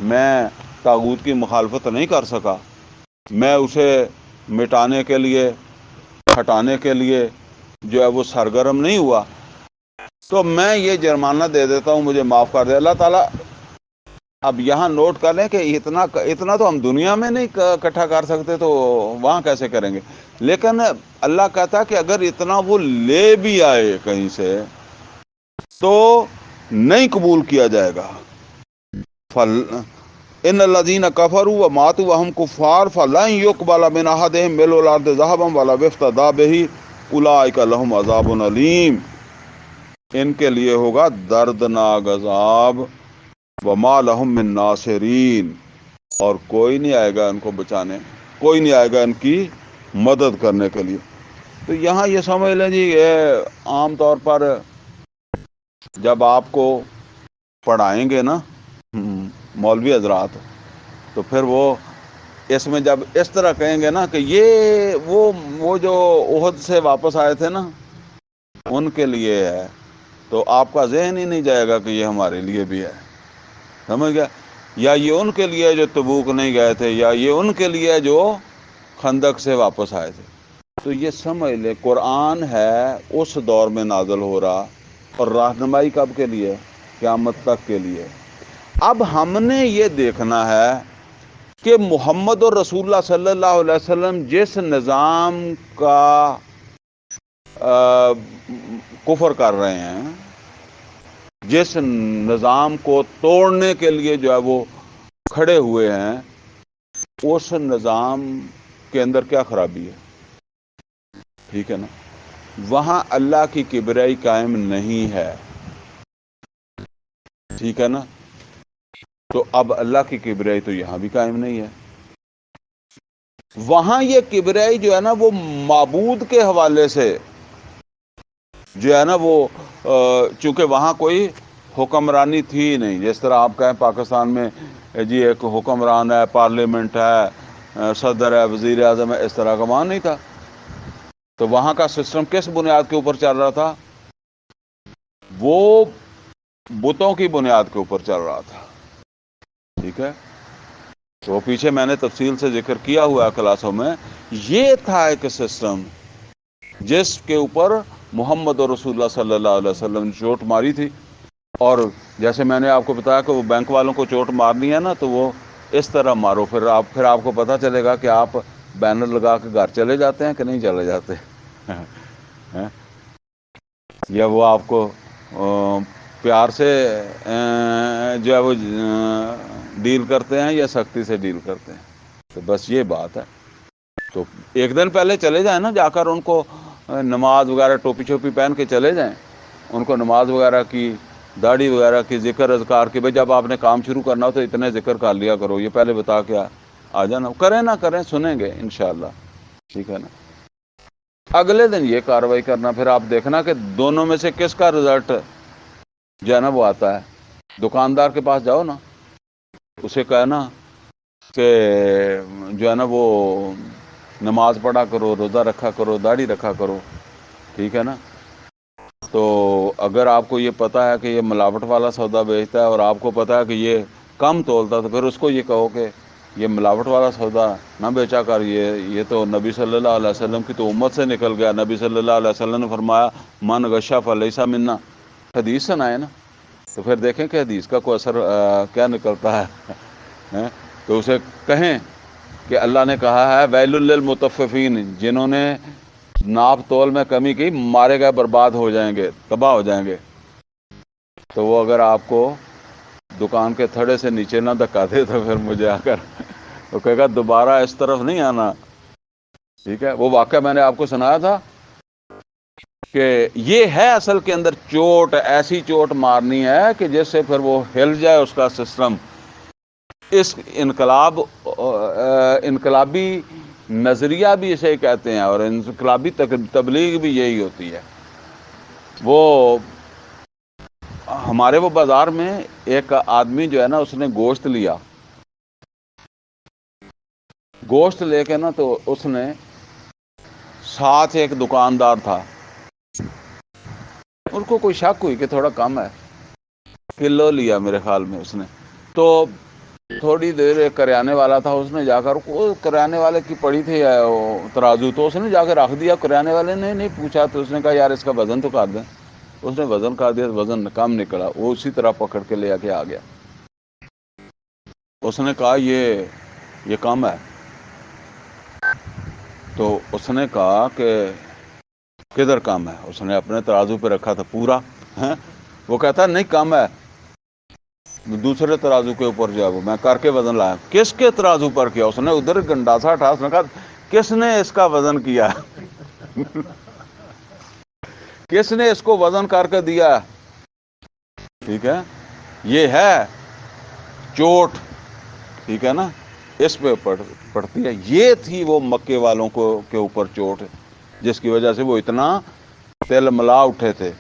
میں طاغوت کی مخالفت نہیں کر سکا، میں اسے مٹانے کے لیے، ہٹانے کے لیے جو ہے وہ سرگرم نہیں ہوا، تو میں یہ جرمانہ دے دیتا ہوں، مجھے معاف کر دے۔ اللہ تعالیٰ اب یہاں نوٹ کر لیں کہ اتنا تو ہم دنیا میں نہیں اکٹھا کر سکتے، تو وہاں کیسے کریں گے؟ لیکن اللہ کہتا کہ اگر اتنا وہ لے بھی آئے کہیں سے تو نہیں قبول کیا جائے گا۔ ان الذین کفروا وماتوا وهم کفار فلن يقبل من احدهم ملء الارض ذهبا ولا افتدى به اولئک لهم عذاب علیم۔ ان کے لیے ہوگا دردناک عذاب، وما لهم من ناصرین، اور کوئی نہیں آئے گا ان کو بچانے، کوئی نہیں آئے گا ان کی مدد کرنے کے لیے۔ تو یہاں یہ سمجھ لیں جی، یہ عام طور پر جب آپ کو پڑھائیں گے نا مولوی حضرات، تو پھر وہ اس میں جب اس طرح کہیں گے نا کہ یہ وہ جو احد سے واپس آئے تھے نا ان کے لیے ہے، تو آپ کا ذہن ہی نہیں جائے گا کہ یہ ہمارے لیے بھی ہے، سمجھ گیا؟ یا یہ ان کے لیے جو تبوک نہیں گئے تھے، یا یہ ان کے لیے جو خندق سے واپس آئے تھے۔ تو یہ سمجھ لے قرآن ہے اس دور میں نازل ہو رہا، اور رہنمائی کب کے لیے؟ قیامت تک کے لیے۔ اب ہم نے یہ دیکھنا ہے کہ محمد اور رسول اللہ صلی اللہ علیہ وسلم جس نظام کا کفر کر رہے ہیں، جس نظام کو توڑنے کے لیے جو ہے وہ کھڑے ہوئے ہیں، اس نظام کے اندر کیا خرابی ہے؟ ٹھیک ہے نا؟ وہاں اللہ کی کبریائی قائم نہیں ہے، ٹھیک ہے نا؟ تو اب اللہ کی کبریائی تو یہاں بھی قائم نہیں ہے۔ وہاں یہ کبریائی جو ہے نا وہ معبود کے حوالے سے جو ہے نا وہ چونکہ وہاں کوئی حکمرانی تھی نہیں، جس طرح آپ کہیں پاکستان میں جی ایک حکمران ہے، پارلیمنٹ ہے، صدر ہے، وزیر اعظم ہے، اس طرح کا وہاں نہیں تھا۔ تو وہاں کا سسٹم کس بنیاد کے اوپر چل رہا تھا؟ وہ بتوں کی بنیاد کے اوپر چل رہا تھا، ٹھیک ہے؟ تو پیچھے میں نے تفصیل سے ذکر کیا ہوا ہے کلاسوں میں، یہ تھا ایک سسٹم جس کے اوپر محمد اور رسول اللہ صلی اللہ علیہ وسلم نے چوٹ ماری تھی۔ اور جیسے میں نے آپ کو بتایا کہ وہ بینک والوں کو چوٹ مارنی ہے نا، تو وہ اس طرح مارو، پھر آپ کو پتہ چلے گا کہ آپ بینر لگا کے گھر چلے جاتے ہیں کہ نہیں چلے جاتے، یا وہ آپ کو پیار سے جو ہے وہ ڈیل کرتے ہیں یا سختی سے ڈیل کرتے ہیں۔ تو بس یہ بات ہے۔ تو ایک دن پہلے چلے جائیں نا، جا کر ان کو نماز وغیرہ ٹوپی چھوپی پہن کے چلے جائیں، ان کو نماز وغیرہ کی، داڑھی وغیرہ کی، ذکر اذکار کی، بھائی جب آپ نے کام شروع کرنا ہو تو اتنے ذکر کر لیا کرو، یہ پہلے بتا کے آ جانا، کریں نہ کریں سنیں گے انشاءاللہ، ٹھیک ہے نا؟ اگلے دن یہ کاروائی کرنا، پھر آپ دیکھنا کہ دونوں میں سے کس کا رزلٹ جو ہے نا وہ آتا ہے۔ دکاندار کے پاس جاؤ نا، اسے کہنا کہ جو ہے نا وہ نماز پڑھا کرو، روزہ رکھا کرو، داڑھی رکھا کرو، ٹھیک ہے نا؟ تو اگر آپ کو یہ پتہ ہے کہ یہ ملاوٹ والا سودا بیچتا ہے اور آپ کو پتہ ہے کہ یہ کم تولتا، تو پھر اس کو یہ کہو کہ یہ ملاوٹ والا سودا نہ بیچا کر، یہ تو نبی صلی اللہ علیہ وسلم کی تو امت سے نکل گیا، نبی صلی اللہ علیہ وسلم نے فرمایا من غشا فلیس منا، حدیث سنائے نا، تو پھر دیکھیں کہ حدیث کا کوئی اثر کیا نکلتا ہے۔ تو اسے کہیں کہ اللہ نے کہا ہے ویل للمطففین، جنہوں نے ناپ تول میں کمی کی مارے گئے، برباد ہو جائیں گے، تباہ ہو جائیں گے۔ تو وہ اگر آپ کو دکان کے تھڑے سے نیچے نہ دھکا دے تو پھر مجھے آ کر وہ کہے گا دوبارہ اس طرف نہیں آنا، ٹھیک ہے؟ وہ واقعہ میں نے آپ کو سنایا تھا کہ یہ ہے اصل کے اندر چوٹ، ایسی چوٹ مارنی ہے کہ جس سے پھر وہ ہل جائے اس کا سسٹم۔ اس انقلابی نظریہ بھی اسے کہتے ہیں، اور انقلابی تبلیغ بھی یہی ہوتی ہے۔ وہ ہمارے وہ بازار میں ایک آدمی جو ہے نا، اس نے گوشت لیا، گوشت لے کے نا، تو اس نے ساتھ ایک دکاندار تھا، ان کو کوئی شک ہوئی کہ تھوڑا کم ہے، کلو لیا میرے خیال میں اس نے۔ تو تھوڑی دیر ایک کریانے والا تھا، اس نے جا کر کریانے والے کی پڑی تھی ترازو، تو اس نے جا کے رکھ دیا، کریانے والے نے نہیں پوچھا، تو اس نے کہا یار اس کا وزن تو کر دیں، اس نے وزن کر دیا، وزن کم نکلا، وہ اسی طرح پکڑ کے لے کے آ گیا۔ اس نے کہا یہ کم ہے. تو اس نے کہا کہ کدھر کم ہے؟ اس نے اپنے ترازو پہ رکھا تھا پورا. وہ کہتا ہے نہیں کم ہے. دوسرے ترازو کے اوپر جو ہے وہ میں کر کے وزن لایا. کس کے ترازو پر کیا؟ اس نے ادھر گنڈاسا اٹھا. اس نے کہا کس نے اس کا وزن کیا؟ کس نے اس کو وزن کر کے دیا؟ ٹھیک ہے، یہ ہے چوٹ. ٹھیک ہے نا، اس پہ پڑتی ہے. یہ تھی وہ مکے والوں کے اوپر چوٹ، جس کی وجہ سے وہ اتنا تل ملا اٹھے تھے.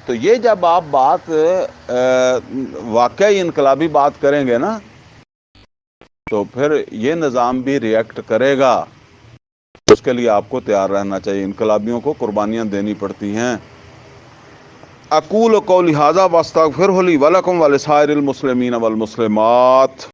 تو یہ جب آپ بات واقعی انقلابی بات کریں گے نا، تو پھر یہ نظام بھی ریئیکٹ کرے گا. اس کے لیے آپ کو تیار رہنا چاہیے. انقلابیوں کو قربانیاں دینی پڑتی ہیں. اقول قولی ھذا واستغفرہ لی ولکم ولسائر المسلمین والمسلمات.